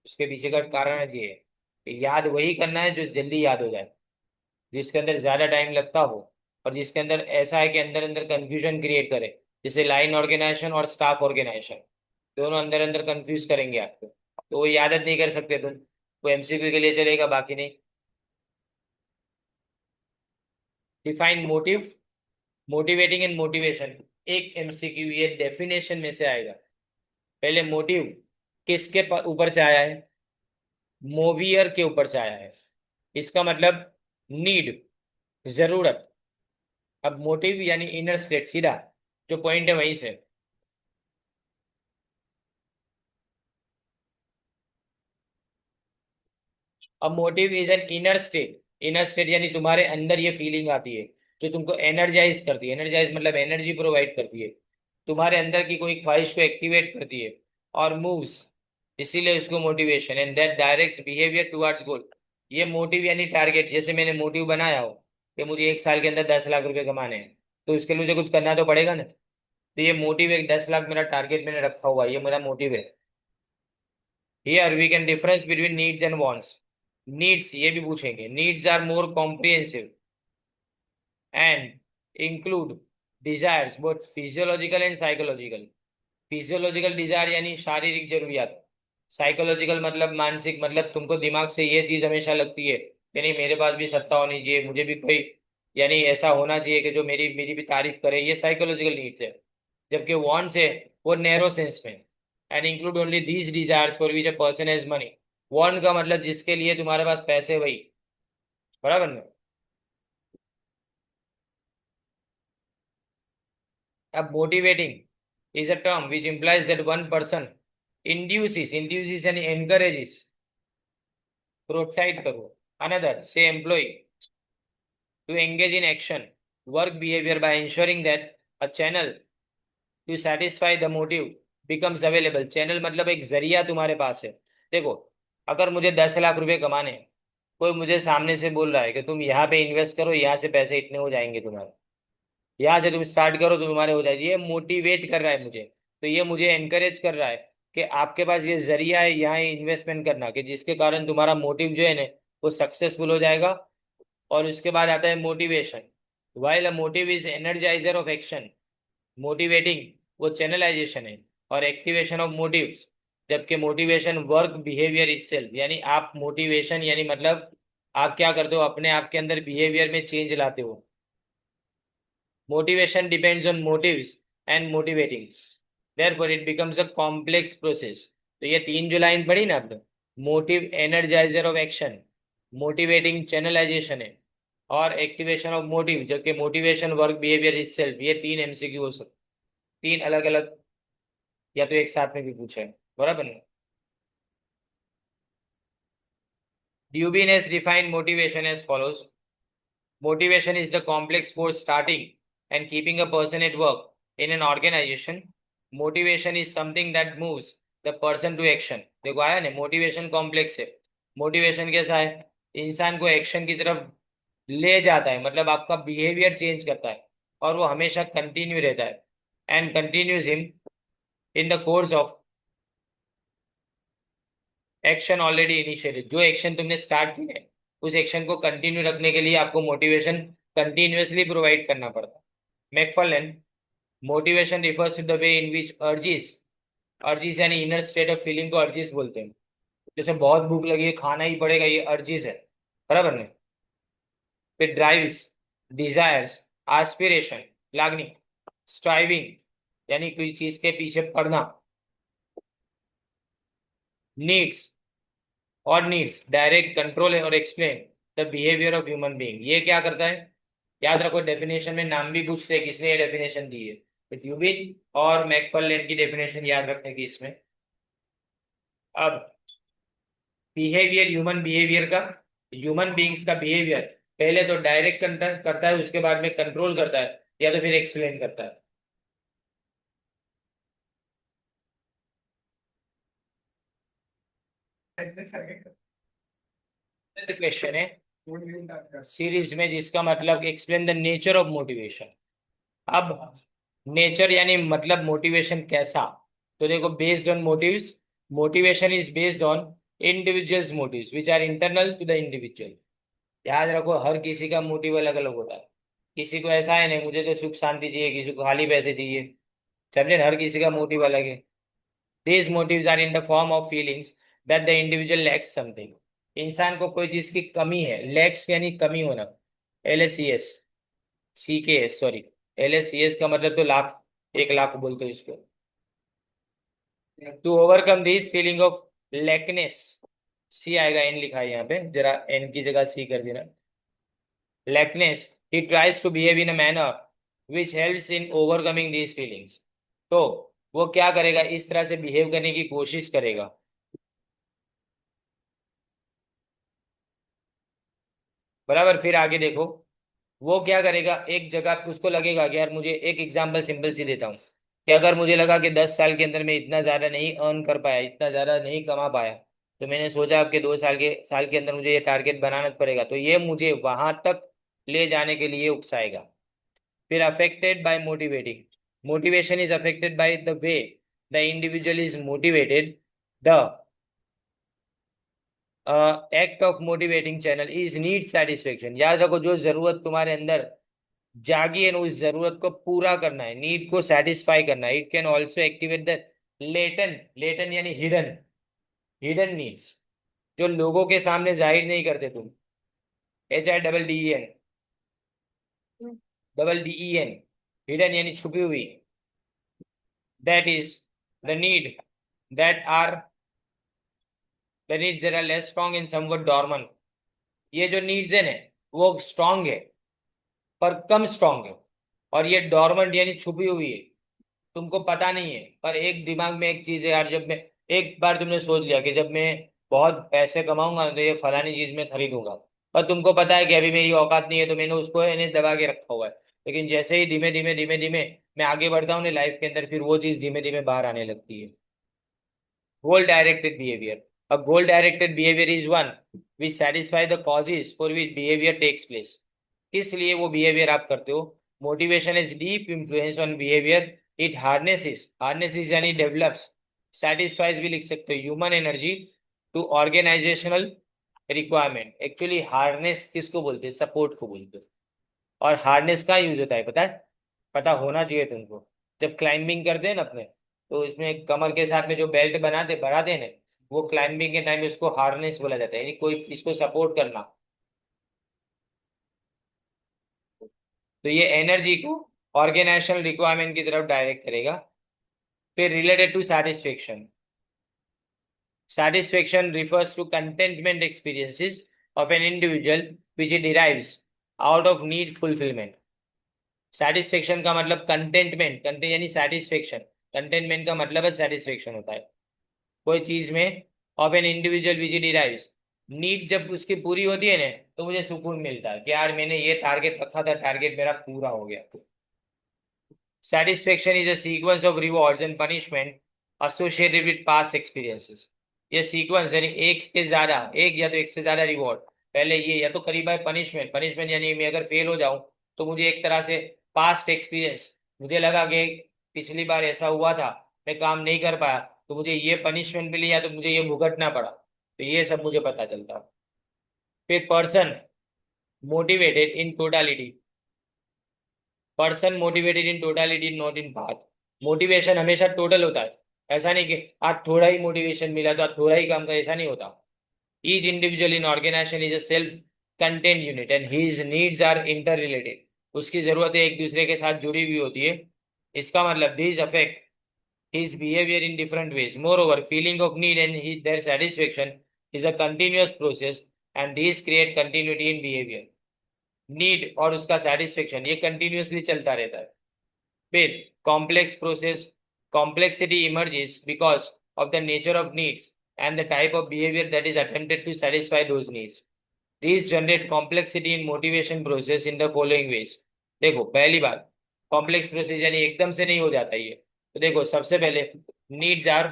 उसके पीछे का कारण ये है कि याद वही करना है जो जल्दी याद हो जाए, जिसके अंदर ज्यादा टाइम लगता हो, और जिसके अंदर ऐसा है कि अंदर अंदर कंफ्यूजन क्रिएट करे, जैसे लाइन ऑर्गेनाइजेशन और स्टाफ ऑर्गेनाइजेशन, दोनों अंदर अंदर कंफ्यूज करेंगे आपको, तो वो याद नहीं कर सकते तुम, वो एमसीक्यू के लिए चलेगा, बाकी नहीं। Define motive, motivating and motivation, एक एमसीक्यू ये डेफिनेशन में से आएगा। पहले मोटिव किसके ऊपर से आया है? मोवियर के ऊपर से आया है। इसका मतलब नीड, जरूरत। अब मोटिव यानी इनर स्टेट, सीधा जो पॉइंट है वहीं से। अब motive is an inner state, inner state यानी तुम्हारे अंदर ये फीलिंग आती है जो तुमको एनर्जाइज करती है। एनर्जाइज मतलब एनर्जी प्रोवाइड करती है, तुम्हारे अंदर की कोई ख्वाहिश को एक्टिवेट करती है और मूव्स, इसीलिए उसको motivation, and that directs behaviour towards goal. ये मोटिव यानी टारगेट, जैसे मैंने मोटिव बनाया हो कि मुझे 1 साल के अंदर 10 लाख रुपए कमाने हैं, तो इसके लिए मुझे कुछ करना तो पड़ेगा ना। तो ये मोटिव है, 10 लाख मेरा टारगेट मैंने रखा हुआ है, ये मेरा मोटिव है। Here we can difference between needs and wants. Needs ये भी पूछेंगे, needs are more comprehensive and include desires both physiological and psychological. Physiological desire यानी शारीरिक जरूरियात, साइकोलॉजिकल मतलब मानसिक, मतलब तुमको दिमाग से ये चीज हमेशा लगती है कि नहीं मेरे पास भी सत्ता होनी चाहिए, मुझे भी कोई यानी ऐसा होना चाहिए कि जो मेरी मेरी भी तारीफ करे, ये साइकोलॉजिकल नीड्स है। जबकि वांट्स है वो नैरो सेंस में, and include only these desires for which a person has money. Want का मतलब जिसके लिए तुम्हारे पास पैसे, वही, बराबर ना। अब motivating is a term which implies that one person induces यानी encourages, प्रोत्साहित करो, another say employee to engage in action, work behavior by ensuring that a channel to satisfy the motive becomes available। Channel मतलब एक जरिया तुम्हारे पास है। देखो, अगर मुझे 10 लाख रुपए कमाने हैं, कोई मुझे सामने से बोल रहा है कि तुम यहाँ पे इन्वेस्ट करो, यहाँ से पैसे इतने हो जाएंगे तुम्हारे, यहाँ से तुम स्टार्ट करो तो तुम्हारे हो जाएगी, ये मोटिवेट कर रहा है मुझे। तो ये मुझे एनकरेज कर रहा है कि आपके पास ये जरिया है यहाँ इन्वेस्टमेंट करना, कि जिसके कारण तुम्हारा मोटिव जो है ना वो सक्सेसफुल हो जाएगा। और उसके बाद आता है motivation. While a motive is energiser of action, motivating वो चैनलाइजेशन है और एक्टिवेशन ऑफ मोटिव्स। जबकि मोटिवेशन वर्क बिहेवियर इटसेल्फ, यानी आप मोटिवेशन यानी मतलब आप क्या करते हो, अपने आप के अंदर बिहेवियर में चेंज लाते हो। Motivation depends on motives and motivating. Therefore, it becomes a complex process. तो ये तीन जो लाइन पढ़ी ना आपने, motive energiser of action, motivating channelisation है, और एक्टिवेशन ऑफ मोटिव, जबकि motivation work behaviour is self, ये तीन एमसीक्यू हो सकते, तीन अलग अलग, या तो एक साथ में भी पूछे हैं, बराबर ना। Dubin has defined motivation as follows. Motivation is the complex force starting and keeping a person at work in an organization. Motivation is something that moves the person to action। देखो आया ना, मोटिवेशन कॉम्प्लेक्स है। Motivation कैसा है, इंसान को action की तरफ ले जाता है, मतलब आपका बिहेवियर चेंज करता है, और वो हमेशा कंटिन्यू रहता है, and continues him in the course of action already initiated. जो एक्शन तुमने स्टार्ट किया है उस एक्शन को कंटिन्यू रखने के लिए आपको मोटिवेशन कंटिन्यूअसली प्रोवाइड करना पड़ता है। McFarland, motivation refers to the way in which urges, urges यानी इनर स्टेट ऑफ फीलिंग को अर्जिस बोलते हैं। जैसे बहुत भूख लगी है, खाना ही पड़ेगा, ये अर्जिस है, बराबर नहीं। फिर ड्राइव्स, डिजायर्स, एस्पिरेशन, लागनी, स्ट्राइविंग यानी कोई चीज के पीछे पड़ना, नीड्स, और नीड्स डायरेक्ट कंट्रोल और explain the behaviour of human being. ये क्या करता है, याद रखो, डेफिनेशन में नाम भी पूछते हैं किसने ये डेफिनेशन दी है, तो ट्यूबिन और मैकफर्लेन की डेफिनेशन याद रखने की इसमें। अब बिहेवियर, ह्यूमन बिहेवियर का, ह्यूमन बीइंग्स का बिहेवियर पहले तो डायरेक्ट करता है, उसके बाद में कंट्रोल करता है, या तो फिर एक्सप्लेन करता है। क्वेश्चन है सीरीज में जिसका मतलब explain the nature of motivation. अब नेचर यानी मतलब मोटिवेशन कैसा, तो देखो, based on motives, motivation is based on individuals motives which are internal to the individual. याद रखो, हर किसी का मोटिव अलग अलग होता है। किसी को ऐसा है नहीं मुझे तो सुख शांति चाहिए, किसी को खाली पैसे चाहिए, समझे, हर किसी का मोटिव अलग है। These motives are in the form of feelings that the individual lacks something. इंसान को कोई चीज की कमी है, लैक्स यानी कमी होना, LACS, CKS सॉरी, LACS का मतलब तो लाख, 1 लाख बोलते हैं इसको। To overcome this feeling of lackness, C आएगा, एन लिखा है यहाँ पे, जरा एन की जगह सी कर देना। lackness, he tries to behave in a manner which helps in overcoming these feelings. तो वो क्या करेगा, इस तरह से बिहेव करने की कोशिश करेगा. बराबर. फिर आगे देखो, वो क्या करेगा, एक जगह पे उसको लगेगा कि यार, मुझे एक एग्जांपल सिंपल सी देता हूँ, कि अगर मुझे लगा कि 10 साल के अंदर मैं इतना ज्यादा नहीं अर्न कर पाया, इतना ज्यादा नहीं कमा पाया, तो मैंने सोचा अब के 2 साल के अंदर मुझे ये टारगेट बनाना पड़ेगा, तो ये मुझे वहां तक ले जाने के लिए उकसाएगा. फिर affected by motivating, motivation is affected by the way the individual is motivated. The act of motivating channel is need satisfaction. याद रखो, जो जरूरत तुम्हारे अंदर जागी है ना, उस जरूरत को पूरा करना है, नीड को सेटिस्फाई करना है. It can also activate the latent, latent यानी हिडन, हिडन नीड्स, जो लोगों के सामने जाहिर नहीं करते तुम. HIDDEN, DDEN, हिडन यानी छुपी हुई. That is the need that are the needs that are less strong in somewhat dormant. ये जो नीड्स है ना, वो स्ट्रांग है पर कम स्ट्रांग है, और ये डॉर्मेंट यानी छुपी हुई है, तुमको पता नहीं है. पर एक दिमाग में एक चीज है यार, जब मैं एक बार तुमने सोच लिया कि जब मैं बहुत पैसे कमाऊंगा तो ये फलानी चीज में खरीदूंगा, पर तुमको पता है कि अभी मेरी औकात नहीं है, तो मैंने उसको इन्हें दबा के रखा हुआ है. लेकिन जैसे ही धीमे धीमे धीमे धीमे मैं आगे बढ़ता हूँ ना लाइफ के अंदर, फिर वो चीज धीमे धीमे बाहर आने लगती है. गोल directed behaviour. A goal directed behavior is one which satisfy the causes for which behavior takes place. किस लिए वो बिहेवियर आप करते हो. Motivation is deep influence on behaviour. It harnesses यानी डेवलप्स, सेटिस्फाइज भी लिख सकते हो, human energy to organisational requirement. Actually harness किसको बोलते हैं, सपोर्ट को बोलते हैं. और हार्नेस का यूज होता है, पता है, पता होना चाहिए तुमको. जब क्लाइंबिंग करते हैं ना अपने, तो इसमें कमर के साथ में जो बेल्ट बनाते हैं ना, वो क्लाइंबिंग के टाइम में उसको हार्नेस बोला जाता है, यानी कोई चीज को सपोर्ट करना. तो ये एनर्जी को ऑर्गेनाइजेशनल रिक्वायरमेंट की तरफ डायरेक्ट करेगा. फिर related to satisfaction. Satisfaction refers to contentment experiences of an individual which it derives out of need fulfillment. Satisfaction का मतलब कंटेंटमेंट, कंटेंट यानी सेटिस्फेक्शन, कंटेंटमेंट का मतलब है सेटिस्फेक्शन होता है कोई चीज में. Of an individual which it derives, need जब उसकी पूरी होती है ना, तो मुझे सुकून मिलता है कि यार मैंने ये टारगेट रखा था, टारगेट मेरा पूरा हो गया. Satisfaction is a sequence of rewards and punishment associated with past experiences. ये सीक्वेंस यानी एक से ज्यादा, एक या तो एक से ज्यादा रिवॉर्ड, पहले ये या तो करीब है पनिशमेंट. पनिशमेंट यानी मैं अगर फेल हो जाऊं, तो मुझे एक तरह से पास्ट एक्सपीरियंस, मुझे लगा कि पिछली बार ऐसा हुआ था, मैं काम नहीं कर पाया, तो मुझे ये पनिशमेंट मिली या तो मुझे ये भुगतना पड़ा, तो ये सब मुझे पता चलता. फिर person motivated in totality. Person motivated in totality not in part. Motivation हमेशा टोटल होता है, ऐसा नहीं कि आज थोड़ा ही मोटिवेशन मिला तो आज थोड़ा ही काम कर, ऐसा नहीं होता. Each individual in organisation is a self content unit and his needs are interrelated. उसकी जरूरतें एक दूसरे के साथ जुड़ी हुई होती है. इसका मतलब this affect his behavior in different ways. Moreover, feeling of need and their satisfaction is a continuous process and these create continuity in behavior. Need और उसका सेटिस्फेक्शन ये कंटिन्यूअसली चलता रहता है. फिर complex process. Complexity emerges because of the nature of needs and the type of behaviour that is attempted to satisfy those needs. These generate complexity in motivation process in the following ways. देखो, पहली बात, complex process यानी एकदम से नहीं हो जाता ये. तो देखो, सबसे पहले needs are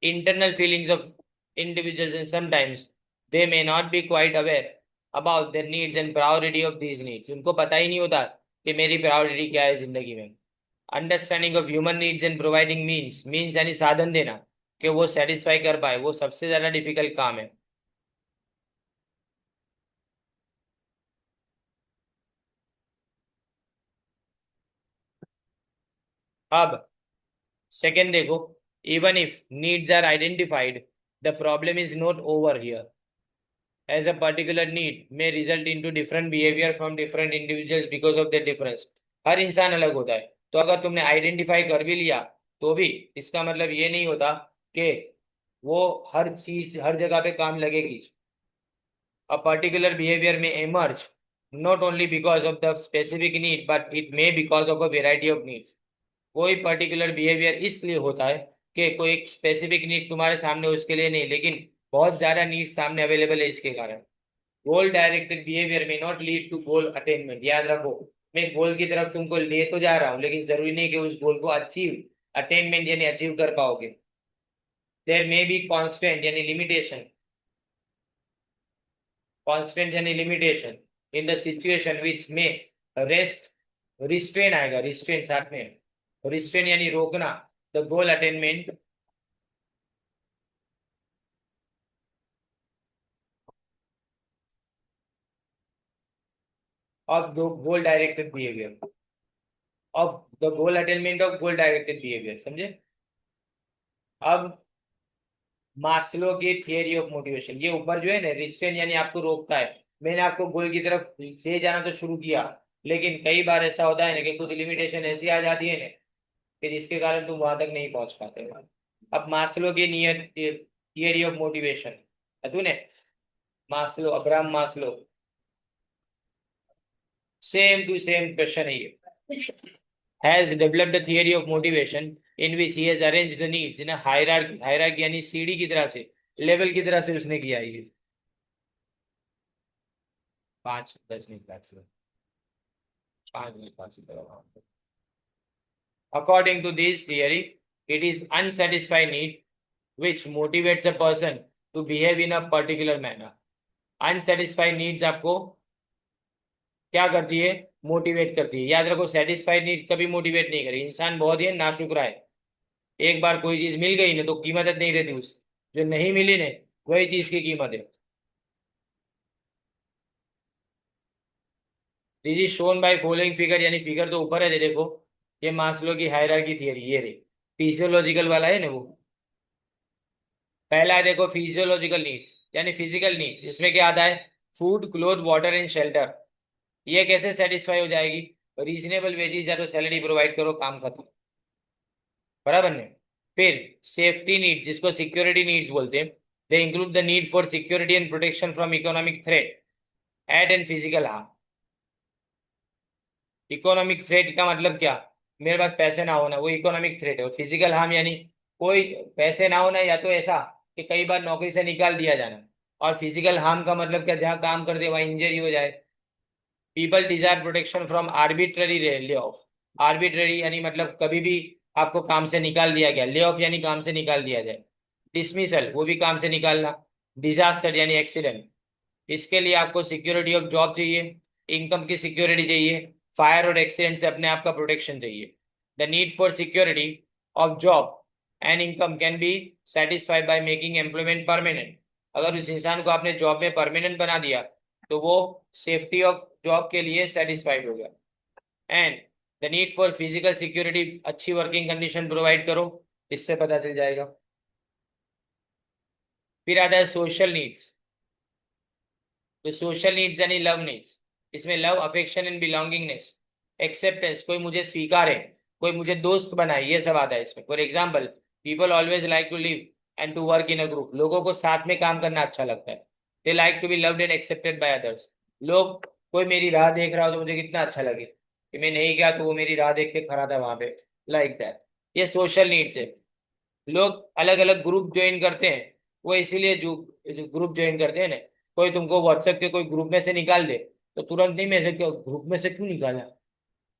internal feelings of individuals and sometimes they may not be quite aware about their needs and priority of these needs. उनको पता ही नहीं होता कि मेरी प्रायोरिटी क्या है जिंदगी में. Understanding of human needs and providing means यानी साधन देना कि वो सेटिस्फाई कर पाए, वो सबसे ज्यादा डिफिकल्ट काम है. अब सेकेंड देखो, even if needs are identified the problem is not over here. as a particular need may result into different behavior from different individuals because of their difference. हर इंसान अलग होता है, तो अगर तुमने आइडेंटिफाई कर भी लिया, तो भी इसका मतलब ये नहीं होता कि वो हर चीज हर जगह पे काम लगेगी. A particular behavior may emerge not only because of the specific need, but it may because of a variety of needs. कोई पर्टिकुलर बिहेवियर इसलिए होता है कि कोई एक स्पेसिफिक नीड तुम्हारे सामने उसके लिए नहीं, लेकिन बहुत ज्यादा नीड सामने अवेलेबल है इसके कारण। Goal directed behaviour may not lead to goal attainment. याद रखो, मैं गोल की तरफ तुमको ले तो जा रहा हूँ, लेकिन जरूरी नहीं कि उस गोल को अचीव अटेनमेंट यानी अचीव कर पाओगे। देयर मे बी कॉन्स्टेंट यानी लिमिटेशन, कॉन्स्टेंट यानी limitation in the situation which में रेस्ट रिस्ट्रेन आएगा, रिस्ट्रेन साथ में, रिस्ट्रेन यानी रोकना the goal attainment of the goal directed behaviour, of the goal attainment of goal directed behaviour. समझे? अब मास्लो की थियरी ऑफ मोटिवेशन, ये ऊपर जो है ना रिस्ट्रेन यानी आपको रोकता है, मैंने आपको गोल की तरफ ले जाना तो शुरू किया, लेकिन कई बार ऐसा होता है ना कि कुछ लिमिटेशन ऐसी आ जाती है ना कि जिसके कारण तुम वहां तक नहीं पहुंच पाते। अब मास्लो की नियत थियरी ऑफ मोटिवेशन है तूने, Maslow, Abraham Maslow, same to same question है ये। has developed a theory of motivation in which he has arranged the needs in a hierarchy, hierarchy यानी सीढ़ी की तरह से, लेवल की तरह से उसने किया है ये। 5-10 मिनट बैठ, 5 मिनट बाद। According to this theory, it is unsatisfied need which motivates a person to behave in a particular manner. Unsatisfied needs आपको क्या करती है? मोटिवेट करती है। याद रखो, सेटिस्फाइड नीड कभी मोटिवेट नहीं करेगी। इंसान बहुत ही नाशुक्र है, एक बार कोई चीज मिल गई ना तो कीमत नहीं रहती उस, जो नहीं मिली ने वही चीज की कीमत है। This is shown by following figure, यानी फिगर तो ऊपर है देखो, ये मास्लो की हायरार्की थियरी, ये रे फिजियोलॉजिकल वाला है ना वो। पहला है देखो फिजियोलॉजिकल नीड्स यानी फिजिकल नीड्स, इसमें क्या आता है? Food, cloth, water and shelter. ये कैसे सेटिस्फाई हो जाएगी? रीजनेबल वेजेस या तो सैलरी प्रोवाइड करो, काम खत्म, बराबर नहीं। फिर सेफ्टी नीड्स, जिसको सिक्योरिटी नीड्स बोलते हैं, they include the need for security and protection from economic threat at and physical harm. Economic threat का मतलब क्या? मेरे पास पैसे ना होना, वो इकोनॉमिक थ्रेट है। और फिजिकल हार्म यानी कोई पैसे ना होना, या तो ऐसा कि कई बार नौकरी से निकाल दिया जाना। और फिजिकल हार्म का मतलब क्या? जहाँ काम करते वहां इंजरी हो जाए। People desire protection from arbitrary lay off. Arbitrary यानी मतलब कभी भी आपको काम से निकाल दिया गया, ले ऑफ यानी काम से निकाल दिया जाए। डिसमिसल, वो भी काम से निकालना। डिजास्टर यानी एक्सीडेंट, इसके लिए आपको सिक्योरिटी ऑफ जॉब चाहिए, इनकम की सिक्योरिटी चाहिए, फायर और एक्सीडेंट से अपने आप का प्रोटेक्शन चाहिए। The need for security of job and income can be satisfied by making employment permanent. अगर उस इंसान को आपने जॉब में परमानेंट बना दिया तो वो सेफ्टी ऑफ जॉब के लिए सेटिस्फाइड हो गया। And the need for physical security, अच्छी वर्किंग कंडीशन प्रोवाइड करो, इससे पता चल जाएगा। फिर आता है सोशल नीड्स। तो सोशल नीड्स यानी लव नीड्स, इसमें love, affection and belongingness, acceptance, कोई मुझे स्वीकारे, कोई मुझे दोस्त बनाए, ये सब आता है इसमें। For example, people always like to live and to work in a group. लोगों को साथ में काम करना अच्छा लगता है। They like to be loved and accepted by others. लोग, कोई मेरी राह देख रहा हो तो मुझे कितना अच्छा लगे कि मैं नहीं गया तो वो मेरी राह देख के खड़ा था वहां पे, लाइक दैट। ये सोशल नीड्स है। लोग अलग अलग ग्रुप ज्वाइन करते हैं, वो इसीलिए जो ग्रुप ज्वाइन करते हैं ना। कोई तुमको व्हाट्सएप के कोई ग्रुप में से निकाल दे तो तुरंत नहीं, मैसेज क्यों ग्रुप में से क्यों निकाला,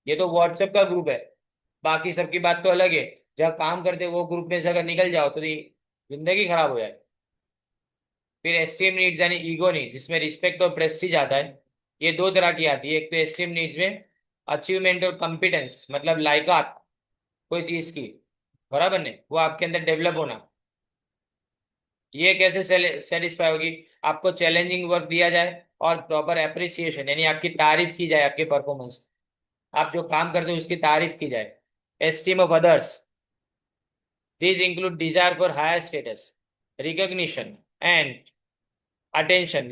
ये तो व्हाट्सएप का ग्रुप है, बाकी सबकी बात तो अलग है। जहाँ काम करते वो ग्रुप में से अगर निकल जाओ तो ये जिंदगी खराब हो जाए। फिर एस्टीम नीड्स यानी ईगो नीड्स, जिसमें रिस्पेक्ट और प्रेस्टीज आता है। ये दो तरह की आती है। एक तो एस्टीम नीड्स में अचीवमेंट और कॉम्पिटेंस, मतलब लायकात कोई चीज की, बराबर ने, वो आपके अंदर डेवलप होना। ये कैसे सेटिस्फाई होगी? आपको चैलेंजिंग वर्क दिया जाए और प्रॉपर एप्रिसिएशन यानी आपकी तारीफ की जाए, आपके परफॉर्मेंस, आप जो काम करते हो उसकी तारीफ की जाए। Esteem of others, this include desire for higher status, recognition and attention.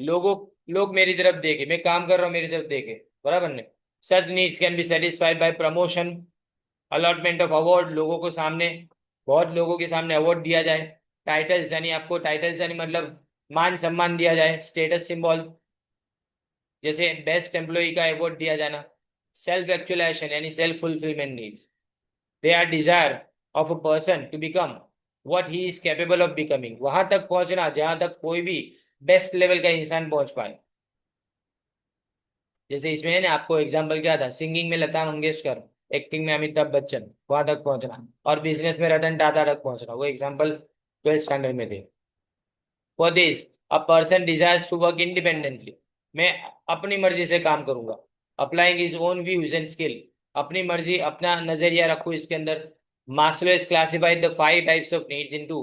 लोग मेरी तरफ देखे, मैं काम कर रहा हूँ मेरी तरफ देखे, बराबर ने। Such needs can be satisfied by promotion, allotment of award, लोगों को सामने, बहुत लोगों के सामने अवार्ड दिया जाए। टाइटल्स यानी आपको टाइटल्स यानी मतलब मान सम्मान दिया जाए, स्टेटस सिंबल, जैसे बेस्ट एम्प्लॉय का अवार्ड दिया जाना, सेल्फ एक्चुअलाइजेशन यानी self fulfilment needs, they are desire of a person to become what he is capable of becoming, वहां तक पहुंचना जहां तक कोई भी बेस्ट लेवल का इंसान पहुंच पाए। जैसे इसमें है ना, आपको एग्जाम्पल क्या था, सिंगिंग में लता मंगेशकर, एक्टिंग में अमिताभ बच्चन, वहां तक पहुंचना, और बिजनेस में रतन टाटा तक पहुंचना, वो एग्जाम्पल 12th स्टैंडर्ड में थे। For this a person desires to work independently, मैं अपनी मर्जी से काम करूंगा, applying his own views and skill, अपनी मर्जी अपना नजरिया रखू इसके अंदर। Maslow has classified the 5 types of needs into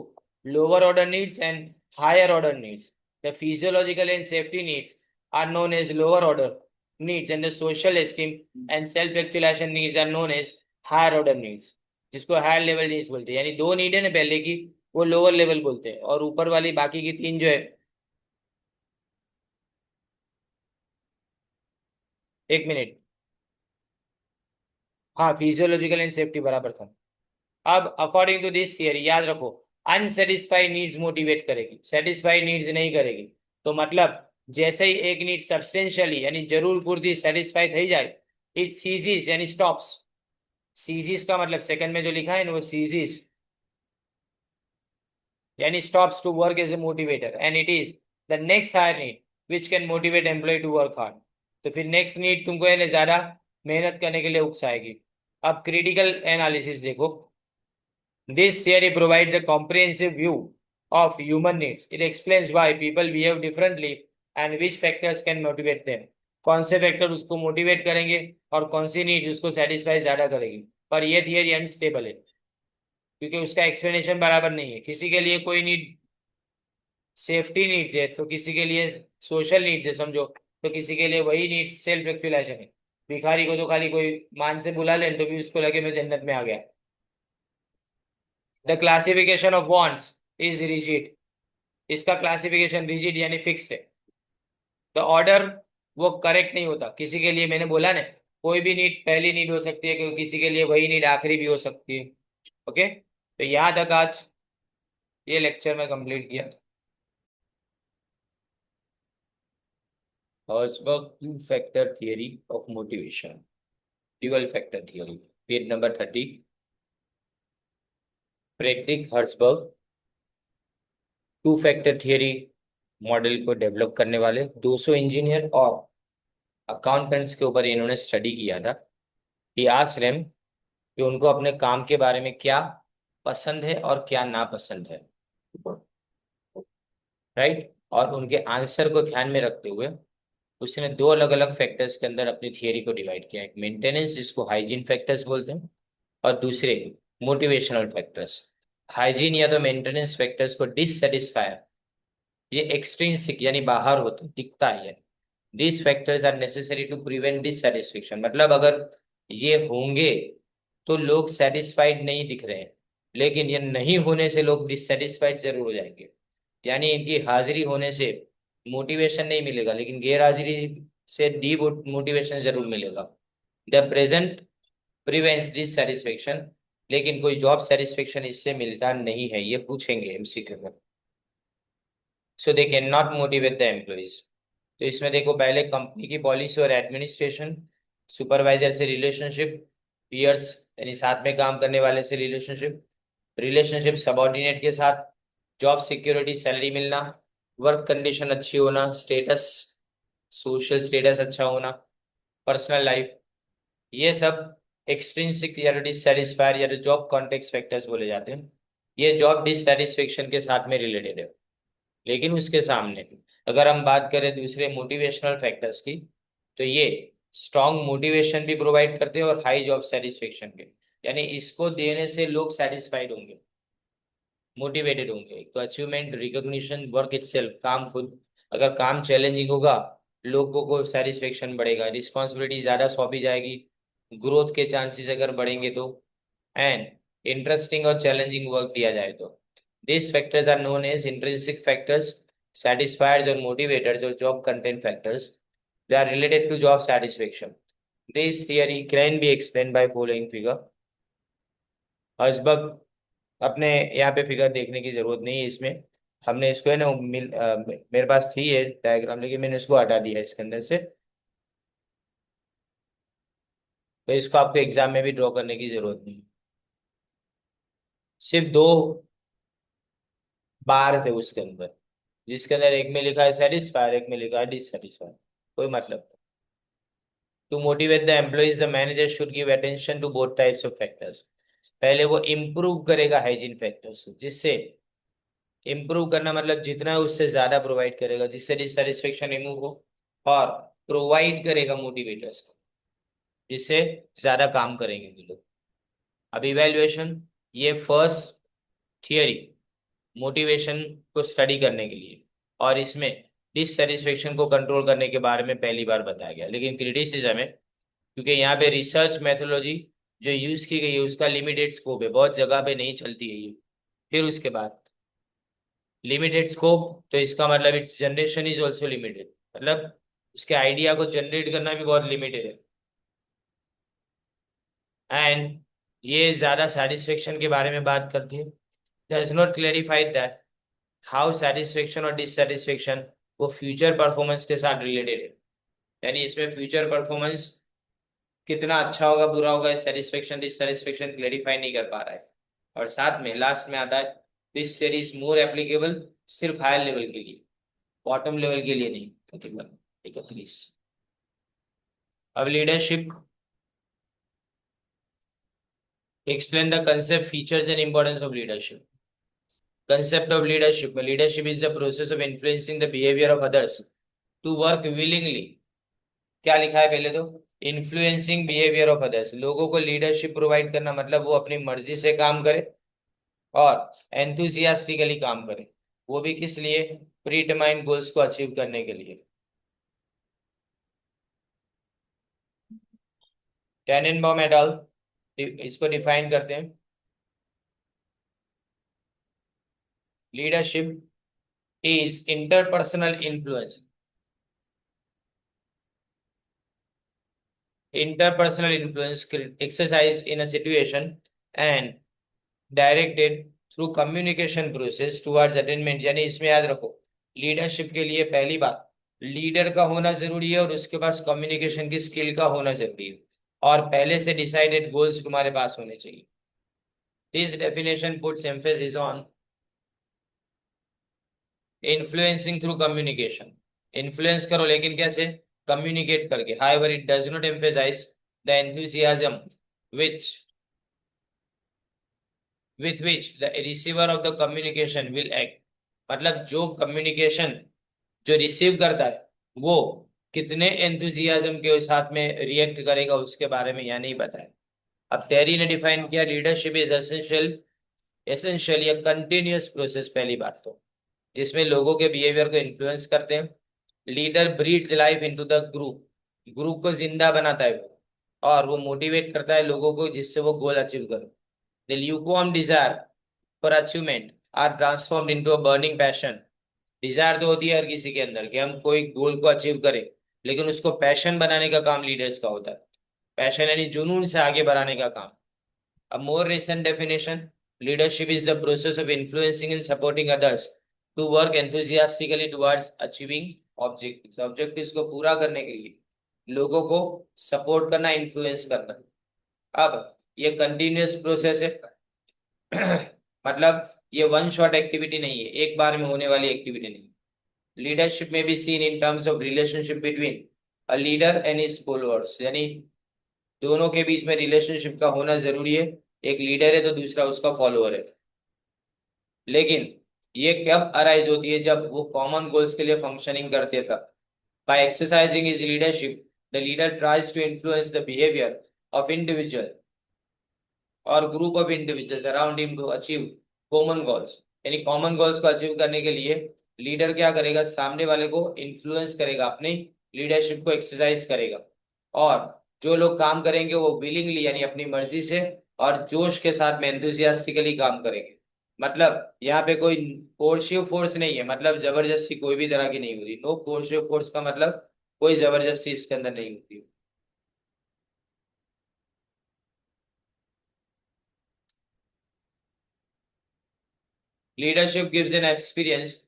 lower order needs and higher order needs. The physiological and safety needs are known as lower order needs and the social esteem and self actualization needs are known as higher order needs, जिसको higher level needs बोलते हैं। यानी दो need है ना पहले की, वो लोअर लेवल बोलते हैं, और ऊपर वाली बाकी की तीन जो है, एक मिनट, हाँ फिजियोलॉजिकल एंड सेफ्टी बराबर था। अब अकॉर्डिंग टू दिस थियरी याद रखो, अनसेटिस्फाइड नीड्स मोटिवेट करेगी, सेटिस्फाइड नीड्स नहीं करेगी। तो मतलब जैसे ही एक नीड सब्सटेंशियली यानी जरूर पूर्ति सेटिस्फाई થઈ जाए, इट सीजीज यानी स्टॉप्स, सीजीज का मतलब सेकंड में जो लिखा है ना वो सीजीज यानी stops to work as a motivator and it is the next higher need which can motivate employ to work hard. तो फिर नेक्स्ट नीड तुमको है ना ज्यादा मेहनत करने के लिए उकसाएगी। अब क्रिटिकल एनालिसिस देखो, this theory provides a comprehensive view of human needs. It explains why people behave differently and which factors can motivate them. कौन से फैक्टर उसको मोटिवेट करेंगे और कौन सी नीड उसको सेटिस्फाई ज्यादा करेगी। पर यह थियरी अनस्टेबल है, क्योंकि उसका एक्सप्लेनेशन बराबर नहीं है। किसी के लिए कोई नीड सेफ्टी नीड्स है, तो किसी के लिए सोशल नीड्स है समझो, तो किसी के लिए वही नीड सेल्फ एक्चुअलाइजेशन है। भिखारी को तो खाली कोई मान से बुला ले तो भी उसको लगे मैं जन्नत में आ गया। The classification of wants is rigid, इसका क्लासिफिकेशन रिजिड यानी फिक्स्ड है। द ऑर्डर वो करेक्ट नहीं होता, किसी के लिए मैंने बोला ना, कोई भी नीड पहली नीड हो सकती है, क्योंकि किसी के लिए वही नीड आखिरी भी हो सकती है। ओके, तो यहां तक आज ये लेक्चर में कंप्लीट किया। Herzberg two factor theory of motivation, dual factor theory, page number 30। Frederick Herzberg two factor theory model को डेवलप करने वाले 200 इंजीनियर और अकाउंटेंट्स के ऊपर इन्होंने स्टडी किया था। ही आस्क्ड देम कि उनको अपने काम के बारे में क्या पसंद है और क्या नापसंद है, राइट। और उनके आंसर को ध्यान में रखते हुए उसने दो अलग अलग फैक्टर्स के अंदर अपनी थियरी को डिवाइड किया, एक मेंटेनेंस जिसको हाइजीन फैक्टर्स बोलते हैं, और दूसरे मोटिवेशनल फैक्टर्स। हाइजीन या तो मेंटेनेंस फैक्टर्स को डिससेटिस्फायर, ये एक्सट्रिंसिक यानी बाहर होते दिखता है, this factors are necessary to prevent dissatisfaction, मतलब अगर ये होंगे तो लोग सेटिस्फाइड नहीं दिख रहे हैं, लेकिन ये नहीं होने से लोग डिससेटिस्फाइड जरूर हो जाएंगे। यानी इनकी हाजिरी होने से मोटिवेशन नहीं मिलेगा, लेकिन गैर हाजिरी से डी मोटिवेशन जरूर मिलेगा। द प्रेजेंट प्रिवेंट्स डिससेटिस्फेक्शन, लेकिन कोई जॉब सेटिस्फेक्शन इससे मिलता नहीं है, ये पूछेंगे एमसीक्यू में। So they can not motivate the employees. तो इसमें देखो पहले कंपनी की पॉलिसी और एडमिनिस्ट्रेशन, सुपरवाइजर से रिलेशनशिप, पीयर्स यानी साथ में काम करने वाले से रिलेशनशिप, रिलेशनशिप सबॉर्डिनेट के साथ, जॉब सिक्योरिटी सैलरी मिलना, वर्क कंडीशन अच्छी होना, स्टेटस सोशल स्टेटस अच्छा होना, पर्सनल लाइफ, ये सब एक्सट्रिंसिक या डिससेटिस्फायर या जॉब कॉन्टेक्स्ट फैक्टर्स बोले जाते हैं। ये जॉब डिससेटिस्फेक्शन के साथ में रिलेटेड है। लेकिन उसके सामने अगर हम बात करें दूसरे मोटिवेशनल फैक्टर्स की, तो ये स्ट्रॉन्ग मोटिवेशन भी प्रोवाइड करते हैं और हाई जॉब सेटिस्फेक्शन भी, यानी इसको देने से लोग सेटिस्फाइड होंगे, मोटिवेटेड होंगे। तो अचीवमेंट, रिकॉग्निशन, वर्क इटसेल्फ, काम खुद, अगर काम चैलेंजिंग होगा लोगों को सेटिस्फेक्शन बढ़ेगा, रिस्पॉन्सिबिलिटी ज्यादा सौंपी जाएगी, ग्रोथ के चांसेस अगर बढ़ेंगे तो, एंड इंटरेस्टिंग और चैलेंजिंग वर्क दिया जाए तो। These factors are known as intrinsic factors, satisfiers or motivators or job content factors. They are related to job satisfaction. This theory can be explained by following figure. Herzberg, अपने यहाँ पे figure देखने की जरूरत नहीं है इसमें, हमने इसको है ना मेरे पास थी ये डायग्राम, लेकिन मैंने इसको हटा दिया इसके अंदर से। तो इसको आपको एग्जाम में भी ड्रॉ करने की जरूरत नहीं, सिर्फ दो बार है उसके अंदर, जिसके अंदर एक में लिखा है सेटिस्फायर, एक में लिखा है डिससेटिस्फायर, कोई मतलब नहीं। To motivate the employees the manager should give attention to both types of factors. पहले वो इम्प्रूव करेगा हाइजीन फैक्टर्स, जिससे इम्प्रूव करना मतलब जितना है उससे ज्यादा प्रोवाइड करेगा जिससे डिससेटिस्फेक्शन रिमूव हो, और प्रोवाइड करेगा मोटिवेटर्स को जिससे ज्यादा काम करेंगे वो लोग। अब इवेल्युएशन, ये फर्स्ट थियरी मोटिवेशन को स्टडी करने के लिए, और इसमें डिससेटिस्फेक्शन को कंट्रोल करने के बारे में पहली बार बताया गया। लेकिन क्रिटिसिज्म है क्योंकि यहाँ पे रिसर्च मेथोलॉजी जो यूज की गई है उसका लिमिटेड स्कोप है, बहुत जगह पे नहीं चलती है ये। फिर उसके बाद लिमिटेड स्कोप, तो इसका मतलब it's generation is also limited, मतलब उसके आइडिया को जनरेट करना भी बहुत लिमिटेड है। एंड ये ज्यादा सेटिस्फेक्शन के बारे में बात करती है, does not clarify that how satisfaction और डिससेटिस्फेक्शन वो फ्यूचर परफॉर्मेंस के साथ रिलेटेड है। यानी इसमें फ्यूचर परफॉर्मेंस कितना अच्छा होगा बुरा होगा, सेटिस्फेक्शन डिससेटिस्फेक्शन क्लेरिफाई नहीं कर पा रहा है। और साथ में लास्ट में आता है this theory is more applicable सिर्फ हायर लेवल के लिए, बॉटम लेवल के लिए नहीं। ठीक है प्लीज। अब leadership, explain the concept features and importance of leadership. Concept of leadership, leadership is the process of influencing the behaviour of others to work willingly. क्या लिखा है पहले तो, इन्फ्लुएंसिंग बिहेवियर ऑफ अदर्स, लोगों को लीडरशिप प्रोवाइड करना मतलब वो अपनी मर्जी से काम करे और एंथुजियास्टिकली काम करे, वो भी किस लिए, प्रीडिटरमाइंड गोल्स को अचीव करने के लिए। टेनेनबाउम एट अल इसको डिफाइन करते हैं, leadership is interpersonal influence, interpersonal influence exercised in a situation and directed through communication process towards attainment। यानी इसमें याद रखो लीडरशिप के लिए पहली बात लीडर का होना जरूरी है और उसके पास कम्युनिकेशन की स्किल का होना जरूरी है, और पहले से डिसाइडेड गोल्स तुम्हारे पास होने चाहिए। This definition puts emphasis on influencing through communication, influence करो लेकिन कैसे, कम्युनिकेट करके। However it does not emphasise the enthusiasm which with which the receiver of the communication will act। मतलब जो कम्युनिकेशन जो रिसीव करता है वो कितने एंथुसियाज्म के साथ में रिएक्ट करेगा उसके बारे में यहाँ नहीं बताया। अब टेरी ने डिफाइन किया leadership is essential, essentially a continuous process, पहली बात तो जिसमें लोगों के बिहेवियर को इन्फ्लुएंस करते हैं। Leader breeds life into the group, group को जिंदा बनाता है वो, और वो मोटिवेट करता है लोगों को जिससे वो गोल अचीव करे। The lukewarm desire for achievement are transformed into a burning passion. Desire तो होती है हर किसी के अंदर कि हम कोई गोल को अचीव करें, लेकिन उसको पैशन बनाने का काम लीडर्स का होता है। पैशन यानी जुनून से आगे बढ़ाने का काम। A more recent definition, leadership is the process of influencing and supporting others to work enthusiastically towards achieving objectives। Objectives को पूरा करने के लिए लोगों को सपोर्ट करना, इन्फ्लुएंस करना। अब ये कंटिन्यूअस प्रोसेस है मतलब ये वन शॉट एक्टिविटी नहीं है, एक बार में होने वाली एक्टिविटी नहीं। लीडरशिप में भी seen in terms of relationship between a leader and his followers, यानी दोनों के बीच में रिलेशनशिप का होना जरूरी है, एक लीडर है तो दूसरा उसका फॉलोअर है। लेकिन ये कब अराइज होती है, जब वो कॉमन गोल्स के लिए फंक्शनिंग करते तब। By exercising his leadership the leader tries to influence the behaviour of individual और group of individuals around him to achieve common goals. यानी कॉमन गोल्स को अचीव करने के लिए लीडर क्या करेगा, सामने वाले को इन्फ्लुएंस करेगा, अपनी लीडरशिप को एक्सरसाइज करेगा, और जो लोग काम करेंगे वो विलिंगली यानी अपनी मर्जी से और जोश के साथ में एंथुसियास्टिकली काम करेंगे। मतलब यहाँ पे कोई कोर्सिव फोर्स नहीं है, मतलब जबरदस्ती कोई भी तरह की नहीं होती। नो कोर्सिव फोर्स का मतलब कोई जबरदस्ती इसके अंदर नहीं होती। Leadership gives an experience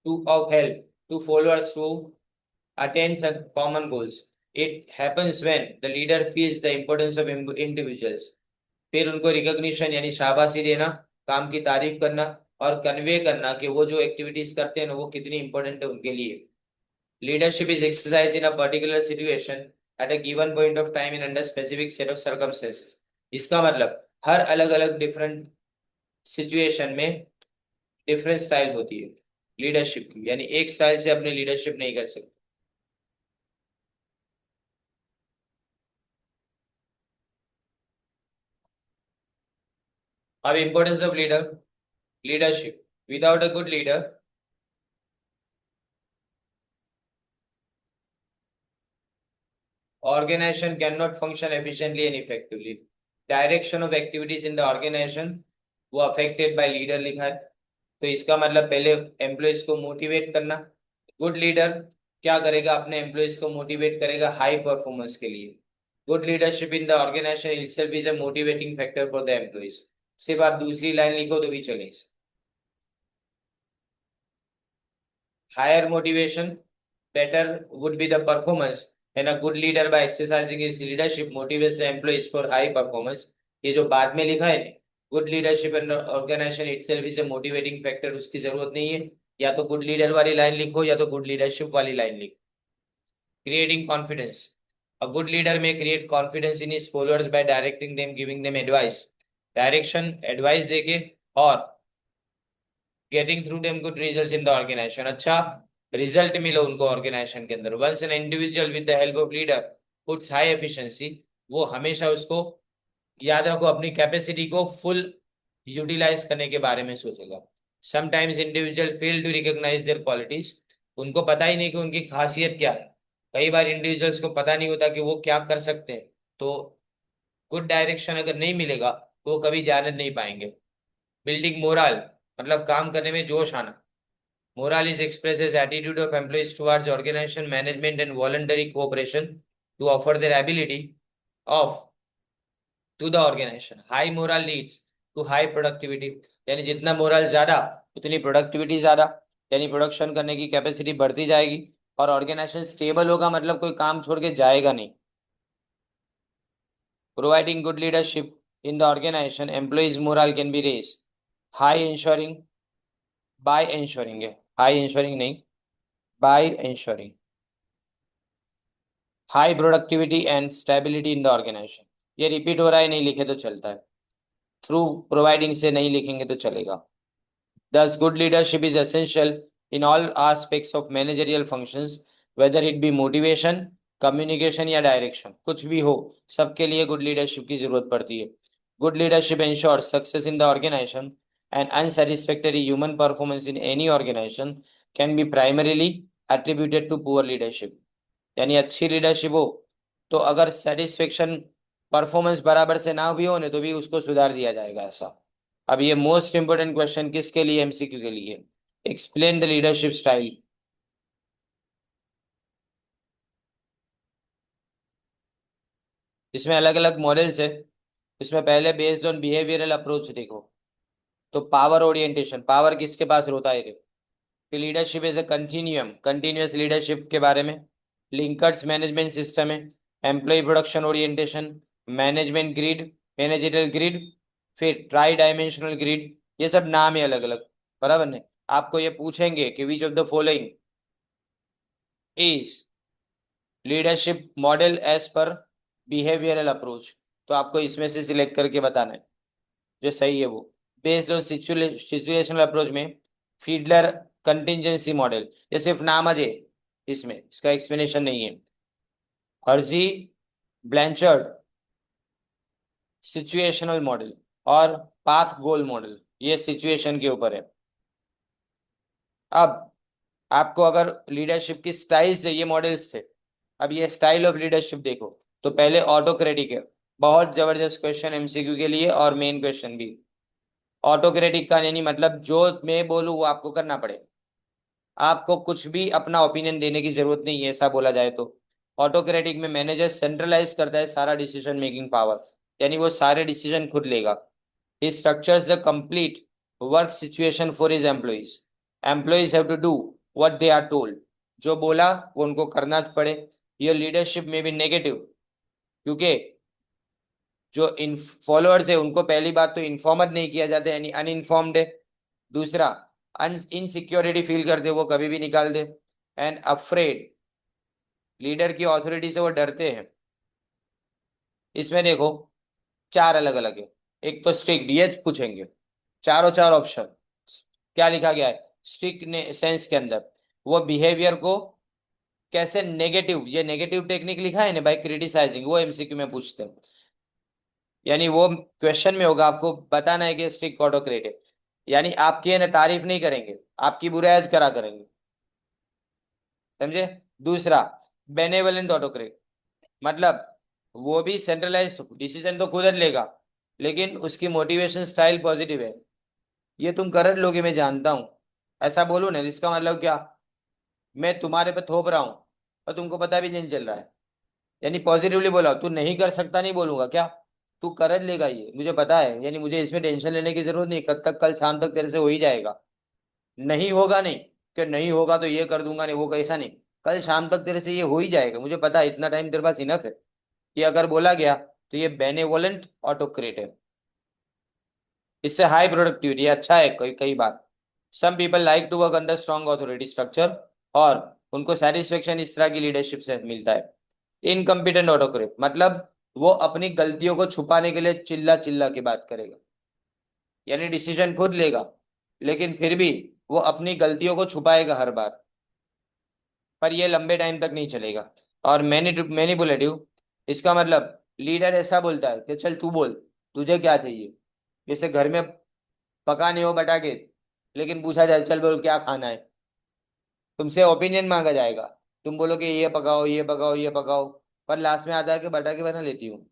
to of help to followers to attain some common goals। It happens when the leader feels the importance of individuals. फिर उनको रिकॉग्निशन यानी शाबाशी देना, काम की तारीफ करना और कन्वे करना कि वो जो एक्टिविटीज करते हैं ना वो कितनी इंपॉर्टेंट है उनके लिए. Leadership is exercise in a particular situation at a given point of time in under specific set of circumstances. इसका मतलब हर अलग अलग डिफरेंट सिचुएशन में डिफरेंट स्टाइल होती है लीडरशिप की, यानी एक स्टाइल से अपने लीडरशिप नहीं कर सकते. अब importance of leadership. Without a good leader, organization cannot function efficiently and effectively. Direction of activities in the organization वो affected by leader लिखा है. तो इसका मतलब पहले एम्प्लॉइज को मोटिवेट करना. गुड लीडर क्या करेगा, अपने एम्प्लॉइज को मोटिवेट करेगा हाई परफॉर्मेंस के लिए. Good leadership in the organisation itself is a motivating factor for the employees. सिर्फ आप दूसरी लाइन लिखो तो भी चलेगा. Higher motivation, better would be the performance. And a good leader by exercising his leadership motivates the employees for high performance. ये जो बाद में लिखा है good leadership and organisation itself is a motivating factor, उसकी जरूरत नहीं है. या तो गुड लीडर वाली लाइन लिखो या तो गुड लीडरशिप वाली लाइन लिखो. Creating confidence. A good leader may create confidence in his followers by directing them, giving them advice. Direction, advice देके और getting through them good results in the organisation. अच्छा result मिले उनको organisation के अंदर. Once an individual with the help of leader puts high efficiency, वो हमेशा उसको याद रखो अपनी कैपेसिटी को फुल यूटिलाइज करने के बारे में सोचेगा. Sometimes individual fail to recognise their qualities. उनको पता ही नहीं कि उनकी खासियत क्या है. कई बार इंडिविजुअल्स को पता नहीं होता कि वो क्या कर सकते हैं. तो गुड डायरेक्शन अगर नहीं मिलेगा तो वो कभी जान नहीं पाएंगे. बिल्डिंग मोरल मतलब काम करने में जोश आना. Morale is expressed as attitude of employees towards organization, management, and voluntary cooperation to offer their ability of to the organization. High morale leads to high productivity. यानी जितना मोरल ज्यादा उतनी प्रोडक्टिविटी ज्यादा, यानी प्रोडक्शन करने की कैपेसिटी बढ़ती जाएगी और ऑर्गेनाइजेशन स्टेबल होगा, मतलब कोई काम छोड़ के जाएगा नहीं. Providing good leadership in the organization, employees' morale can be raised. High ensuring by ensuring है, high ensuring नहीं, by ensuring high productivity and stability in the organisation. ये रिपीट हो रहा है, नहीं लिखे तो चलता है. थ्रू प्रोवाइडिंग से नहीं लिखेंगे तो चलेगा. दस good leadership is essential in all aspects of managerial functions, whether it be motivation, communication या डायरेक्शन. कुछ भी हो, सबके लिए गुड लीडरशिप की जरूरत पड़ती है. Good leadership ensures success in the organisation and unsatisfactory human performance in any organisation can be primarily attributed to poor leadership. यानी अच्छी लीडरशिप हो तो अगर सेटिस्फेक्शन परफॉर्मेंस बराबर से ना भी हो तो भी उसको सुधार दिया जाएगा ऐसा. अब ये मोस्ट इंपोर्टेंट क्वेश्चन किसके लिए, एमसीक्यू के लिए. Explain the leadership style. इसमें अलग अलग मॉडल्स है. इसमें पहले बेस्ड ऑन बिहेवियरल अप्रोच देखो तो पावर ओरिएंटेशन, पावर किसके पास होता है. फिर leadership as a continuum, continuous leadership के बारे में. लिंकर्स मैनेजमेंट सिस्टम है. Employ production orientation, management grid, managerial grid, फिर ट्राई डायमेंशनल ग्रिड. ये सब नाम है अलग अलग, बराबर ने. आपको ये पूछेंगे कि which of the following is leadership model as per behavioural approach, तो आपको इसमें से सिलेक्ट करके बताना है जो सही है वो. बेस्ड ऑन सिचुएशनल अप्रोच में फीडलर कंटिजेंसी मॉडल, ये सिर्फ नाम है, इसमें इसका एक्सप्लेनेशन नहीं है. हर्जी ब्लैंचर्ड सिचुएशनल मॉडल और पाथ गोल मॉडल, ये सिचुएशन के ऊपर है. अब आपको अगर लीडरशिप की स्टाइल्स थे, ये मॉडल्स थे. अब ये स्टाइल ऑफ लीडरशिप देखो तो पहले ऑटोक्रेटिक है. बहुत जबरदस्त क्वेश्चन एमसीक्यू के लिए और मेन क्वेश्चन भी. ऑटोक्रेटिक का यानी मतलब जो मैं बोलूँ वो आपको करना पड़े, आपको कुछ भी अपना ओपिनियन देने की जरूरत नहीं है, ऐसा बोला जाए तो. ऑटोक्रेटिक में मैनेजर सेंट्रलाइज करता है सारा डिसीजन मेकिंग पावर, यानी वो सारे डिसीजन खुद लेगा. He structures the complete work situation for his employees. Employees have to do what they are told. जो बोला वो उनको करना पड़े. योर लीडरशिप में भी नेगेटिव, क्योंकि जो इन फॉलोअर्स है उनको पहली बात तो इन्फॉर्मड नहीं किया जाता, यानी अनइन्फॉर्म्ड है। दूसरा, इनसिक्योरिटी फील करते, वो कभी भी निकाल दे। एंड अफ्रेड, लीडर की ऑथोरिटी से वो डरते हैं। इसमें देखो चार अलग अलग है। एक तो स्ट्रिक्ट, ये पूछेंगे चारों चार ऑप्शन। क्या लिखा गया है स्ट्रिक्ट सेंस के अंदर? वो बिहेवियर को कैसे नेगेटिव, ये नेगेटिव टेक्निक लिखा है ना भाई, क्रिटिसाइजिंग, वो एमसीक्यू में पूछते हैं। यानी वो क्वेश्चन में होगा, आपको बताना है कि स्ट्रिक्ट ऑटोक्रेट है, यानी आपकी है ना तारीफ नहीं करेंगे, आपकी बुराई करा करेंगे, समझे? दूसरा, बेनेवलेंट ऑटोक्रेट, मतलब वो भी सेंट्रलाइज डिसीजन तो खुद लेगा, लेकिन उसकी मोटिवेशन स्टाइल पॉजिटिव है। ये तुम कर लोगे मैं जानता हूं, ऐसा बोलो ना, इसका मतलब क्या? मैं तुम्हारे पे थोप रहा हूं और तुमको पता भी नहीं चल रहा है, यानी पॉजिटिवली बोला, तू नहीं कर सकता नहीं बोलूंगा क्या, तू कर लेगा ये मुझे पता है, यानी मुझे इसमें टेंशन लेने की जरूरत नहीं, कब तक कल शाम तक तेरे से हो ही जाएगा। नहीं होगा नहीं, कि नहीं होगा तो ये कर दूंगा नहीं, वो कैसा नहीं, कल शाम तक तेरे से ये हो ही जाएगा, मुझे पता है, इतना टाइम तेरे पास इनफ है। ये अगर बोला गया तो ये बेनेवोलेंट ऑटोक्रेट है। इससे हाई प्रोडक्टिविटी अच्छा है कई कई बार। Some people like to work under strong authority structure, और उनको सेटिस्फेक्शन इस तरह की लीडरशिप से मिलता है। इनकम्पिटेंट ऑटोक्रेट, मतलब वो अपनी गलतियों को छुपाने के लिए चिल्ला चिल्ला के बात करेगा, यानी डिसीजन खुद लेगा, लेकिन फिर भी वो अपनी गलतियों को छुपाएगा हर बार, पर ये लंबे टाइम तक नहीं चलेगा। और मैनिपुलेटिव, इसका मतलब लीडर ऐसा बोलता है कि चल तू बोल, तुझे क्या चाहिए। जैसे घर में पकाने हो बटाके, लेकिन पूछा जाए चल बोल क्या खाना है, तुमसे ओपिनियन मांगा जाएगा, तुम बोलोगे ये पकाओ ये पकाओ ये पकाओ, पर लास्ट में आता है कि बटाके बना लेती हूँ।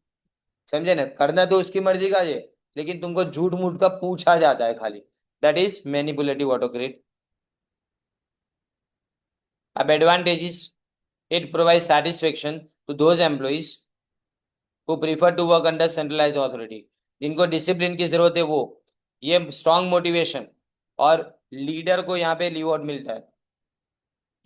समझे ना, करना तो उसकी मर्जी का है, लेकिन तुमको झूठ मूठ का पूछा जाता है खाली। That is manipulative autocrat. अब advantages, it provide satisfaction to those employees who prefer to work under centralise authority, जिनको डिसिप्लिन की जरूरत है वो, ये स्ट्रॉन्ग मोटिवेशन, और लीडर को यहाँ पे रिवॉर्ड मिलता है।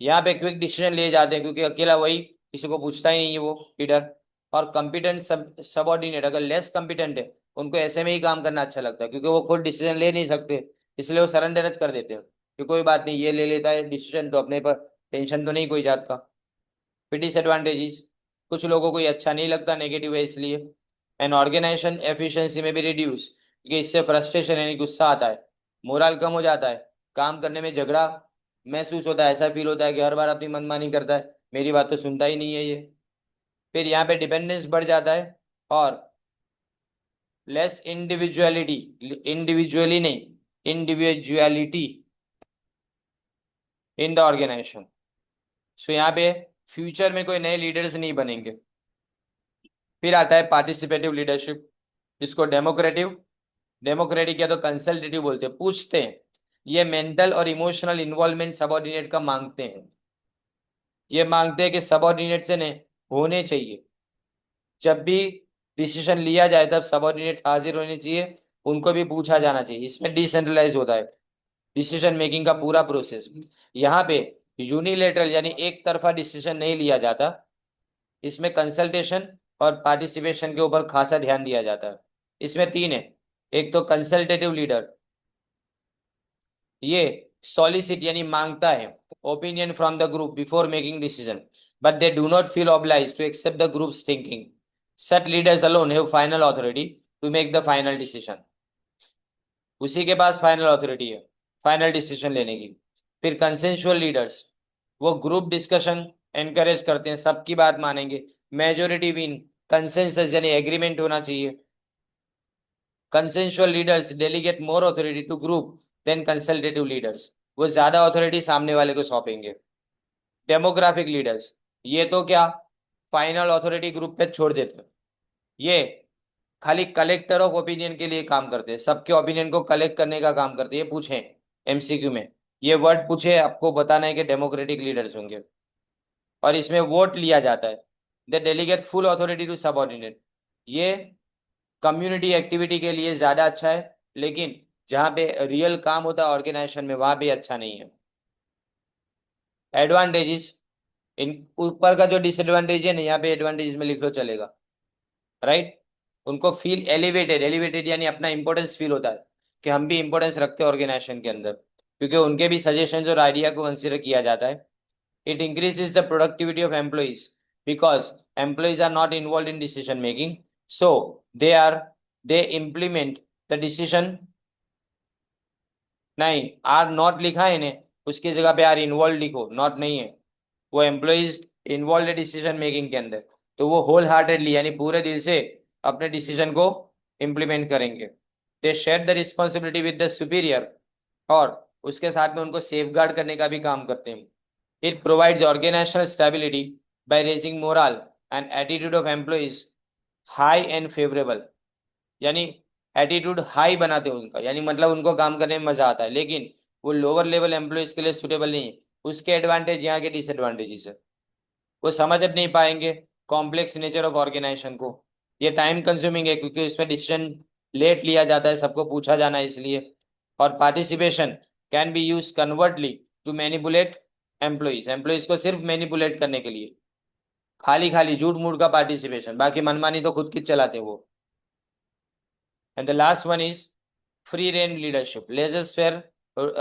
यहाँ पे क्विक डिसीजन लिए जाते हैं, क्योंकि अकेला वही किसी को पूछता ही नहीं है वो लीडर। और कॉम्पिटेंट सबऑर्डिनेट अगर लेस कॉम्पिटेंट है, उनको ऐसे में ही काम करना अच्छा लगता है, क्योंकि वो खुद डिसीजन ले नहीं सकते, इसलिए वो सरेंडर कर देते हैं कि कोई बात नहीं, ये ले लेता है डिसीजन तो अपने पर, टेंशन तो नहीं कोई जात का। फिर डिसएडवांटेजेस, कुछ लोगों को ये अच्छा नहीं लगता, नेगेटिव है इसलिए। एंड ऑर्गेनाइजेशन एफिशिएंसी में भी रिड्यूस, क्योंकि इससे फ्रस्ट्रेशन यानी गुस्सा आता है, मोरल कम हो जाता है, काम करने में झगड़ा महसूस होता है, ऐसा फील होता है कि हर बार अपनी मनमानी करता है, मेरी बात तो सुनता ही नहीं है ये। फिर यहाँ पे डिपेंडेंस बढ़ जाता है, और लेस इंडिविजुअलिटी, इंडिविजुअली नहीं इंडिविजुअलिटी इन द ऑर्गेनाइजेशन। सो यहाँ पे फ्यूचर में कोई नए लीडर्स नहीं बनेंगे। फिर आता है पार्टिसिपेटिव लीडरशिप, जिसको डेमोक्रेटिक या तो कंसल्टेटिव बोलते हैं, पूछते हैं। ये मेंटल और इमोशनल इन्वॉल्वमेंट सबऑर्डिनेट का मांगते हैं, ये मांगते हैं कि सबऑर्डिनेट से ने होने चाहिए, जब भी डिसीजन लिया जाए तब सबऑर्डिनेट हाजिर होने चाहिए, उनको भी पूछा जाना चाहिए। इसमें डिसेंट्रलाइज होता है डिसीजन मेकिंग का पूरा प्रोसेस। यहाँ पे यूनिलेटरल यानी एक तरफा डिसीजन नहीं लिया जाता, इसमें कंसल्टेशन और पार्टिसिपेशन के ऊपर खासा ध्यान दिया जाता है। इसमें तीन है। एक तो कंसल्टेटिव लीडर, ये सॉलिसिट यानी मांगता है opinion from the group before making decision, but they do not feel obliged to accept the group's thinking. Such leaders alone have final authority to make the final decision, उसी के पास final authority है final decision लेने की। फिर consensual leaders, वो group discussion encourage करते हैं, सबकी बात मानेंगे, मेजोरिटी विन, कंसेंसस यानी एग्रीमेंट होना चाहिए। Consensual leaders delegate more authority to group then consultative leaders, वो ज्यादा अथॉरिटी सामने वाले को सौंपेंगे। डेमोग्राफिक लीडर्स, ये तो क्या फाइनल अथॉरिटी ग्रुप पे छोड़ देते हैं, ये खाली कलेक्टर ऑफ ओपिनियन के लिए काम करते हैं, सबके ओपिनियन को कलेक्ट करने का काम करते हैं। ये पूछे एमसीक्यू में, ये वर्ड पूछे, आपको बताना है कि डेमोक्रेटिक लीडर्स होंगे, और इसमें वोट लिया जाता है। The delegate full authority to subordinate, ये कम्युनिटी एक्टिविटी के लिए ज्यादा अच्छा है, लेकिन जहां पे रियल काम होता है ऑर्गेनाइजेशन में, वहां पे अच्छा नहीं है। एडवांटेजेस, इन ऊपर का जो डिसएडवांटेज है ना, यहाँ पे एडवांटेज में लिख लो चलेगा, राइट। उनको फील एलिवेटेड, एलिवेटेड यानी अपना इंपॉर्टेंस फील होता है कि हम भी इंपॉर्टेंस रखते हैं ऑर्गेनाइजेशन के अंदर, क्योंकि उनके भी सजेशंस और आइडिया को कंसिडर किया जाता है। It increases the productivity of employees because employees are not involve in decision making, so they are they implement the decision. नहीं, आर नॉट लिखा है इन्हें, उसकी जगह पे आर इन्वॉल्व लिखो, नॉट नहीं है। वो एम्प्लॉइज इन्वॉल्व है डिसीजन मेकिंग के अंदर, तो वो होल हार्टेडली यानी पूरे दिल से अपने डिसीजन को इम्प्लीमेंट करेंगे। They share the responsibility with the superior, और उसके साथ में उनको सेफगार्ड करने का भी काम करते हैं। It provides organisational stability by raising moral and attitude of employees high and favourable, यानी एटीट्यूड हाई बनाते हैं उनका, यानी मतलब उनको काम करने में मजा आता है, लेकिन वो लोअर लेवल एम्प्लॉइज के लिए सुटेबल नहीं है। उसके एडवांटेज यहाँ के डिसएडवांटेजेस है, वो समझ नहीं पाएंगे कॉम्प्लेक्स नेचर ऑफ ऑर्गेनाइजेशन को। ये टाइम कंज्यूमिंग है क्योंकि इसमें डिसीजन लेट लिया जाता है, सबको पूछा जाना है इसलिए। और participation can be use covertly to manipulate employees, employees को सिर्फ मैनिपुलेट करने के लिए, खाली खाली झूठ मूठ का पार्टिसिपेशन, बाकी मनमानी तो खुद की चलाते हैं वो। And the last one is free rein leadership, laissez faire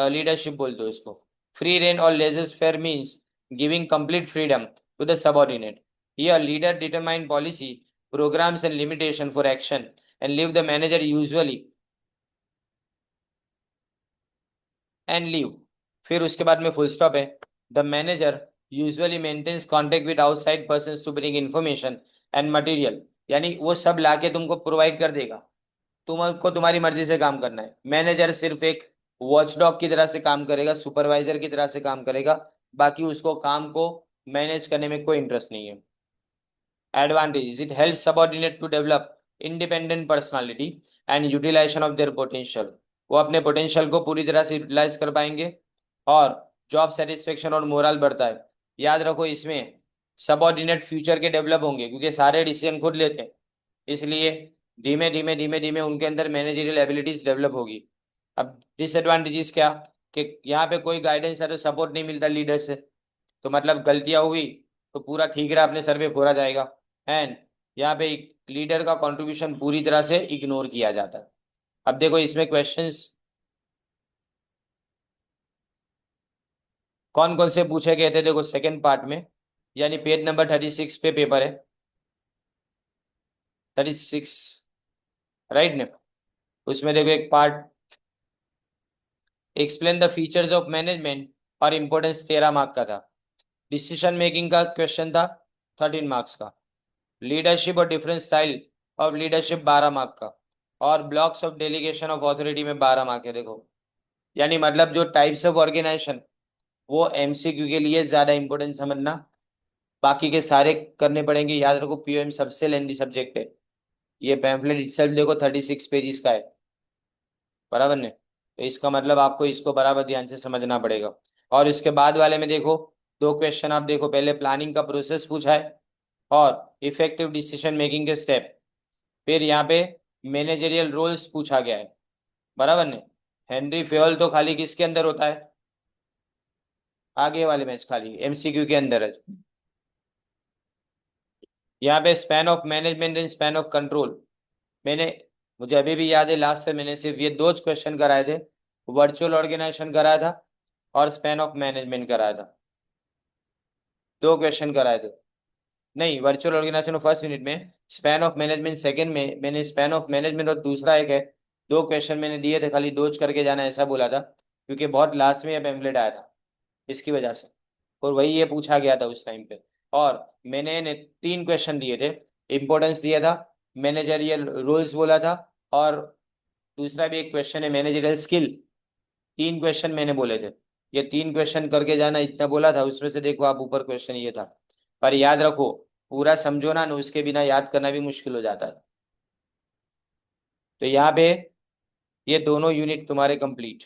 leadership बोलते हो इसको। फ्री रेन और laissez faire means giving complete freedom to the subordinate. Here, leader determine policy, programs and limitation for action and leave the manager usually and leave। फिर उसके बाद में full stop है। The manager usually maintains contact with outside person to bring information and material, यानी वो सब लाके तुमको प्रोवाइड कर देगा, तुमको तुम्हारी मर्जी से काम करना है। मैनेजर सिर्फ एक वॉचडॉग की तरह से काम करेगा, सुपरवाइजर की तरह से काम करेगा, बाकी उसको काम को मैनेज करने में कोई इंटरेस्ट नहीं है। Advantages: it helps subordinate to develop independent personality and utilization of their potential। वो अपने पोटेंशियल को पूरी तरह से यूटिलाइज कर पाएंगे, और जॉब सेटिस्फेक्शन और मोरल बढ़ता है। याद रखो इसमें सबऑर्डिनेट फ्यूचर के डेवलप होंगे क्योंकि सारे डिसीजन खुद लेते हैं, इसलिए धीमे धीमे उनके अंदर मैनेजरियल एबिलिटीज डेवलप होगी। अब डिसएडवांटेजेस क्या, कि यहाँ पे कोई गाइडेंस या तो सपोर्ट नहीं मिलता लीडर से, तो मतलब गलतियां हुई तो पूरा ठीक रहा अपने सर पे फोड़ा जाएगा। एंड यहाँ पे लीडर का कंट्रीब्यूशन पूरी तरह से इग्नोर किया जाता है। अब देखो इसमें क्वेश्चंस कौन कौन से पूछे गए थे, देखो सेकंड पार्ट में, यानी पेज नंबर 36 पे पेपर है, 36, राइट ने। उसमें देखो एक part explain the features of management और इंपॉर्टेंस 13 मार्क का था। डिसीजन मेकिंग का क्वेश्चन था 13 मार्क्स का। लीडरशिप और different style of leadership 12 mark का। और blocks of delegation of authority में 12 मार्क है। देखो यानी मतलब जो टाइप्स ऑफ ऑर्गेनाइजेशन, वो एमसीक्यू के लिए ज्यादा इंपॉर्टेंट समझना, बाकी के सारे करने पड़ेंगे। याद रखो पीओएम सबसे लेंदी सब्जेक्ट है। ये पैम्फलेट इटसेल्फ देखो 36 पेजेस का है, बराबर ने, तो इसका मतलब आपको इसको बराबर ध्यान से समझना पड़ेगा। और इसके बाद वाले में देखो दो क्वेश्चन, आप देखो पहले प्लानिंग का प्रोसेस पूछा है और इफेक्टिव डिसीजन मेकिंग के स्टेप, फिर यहाँ पे मैनेजरियल रोल्स पूछा गया है, बराबर ने। हेनरी फेवल तो खाली किसके अंदर होता है, आगे वाले मैच खाली एमसीक्यू के अंदर है। यहाँ पे span of management and span of control, मैंने, मुझे अभी भी याद है लास्ट से मैंने सिर्फ ये दो क्वेश्चन कराए थे। वर्चुअल ऑर्गेनाइजेशन कराया था और स्पैन ऑफ मैनेजमेंट कराया था, दो क्वेश्चन कराए थे। नहीं, वर्चुअल ऑर्गेनाइजेशन फर्स्ट यूनिट में, स्पैन ऑफ मैनेजमेंट सेकंड में। मैंने स्पैन ऑफ मैनेजमेंट और दूसरा एक है, दो क्वेश्चन मैंने दिए थे, खाली दोज करके जाना ऐसा बोला था, क्योंकि बहुत लास्ट में यह पेम्पलेट आया था इसकी वजह से, और वही ये पूछा गया था उस टाइम पे। और मैंने ने 3 क्वेश्चन दिए थे, इंपॉर्टेंस दिया था, मैनेजरियल रोल्स बोला था, और दूसरा भी एक क्वेश्चन है मैनेजरियल स्किल। 3 क्वेश्चन मैंने बोले थे, ये 3 क्वेश्चन करके जाना इतना बोला था। उसमें से देखो आप ऊपर क्वेश्चन ये था, पर याद रखो पूरा समझो ना, उसके बिना याद करना भी मुश्किल हो जाता है। तो यहाँ पे ये दोनों यूनिट तुम्हारे कंप्लीट।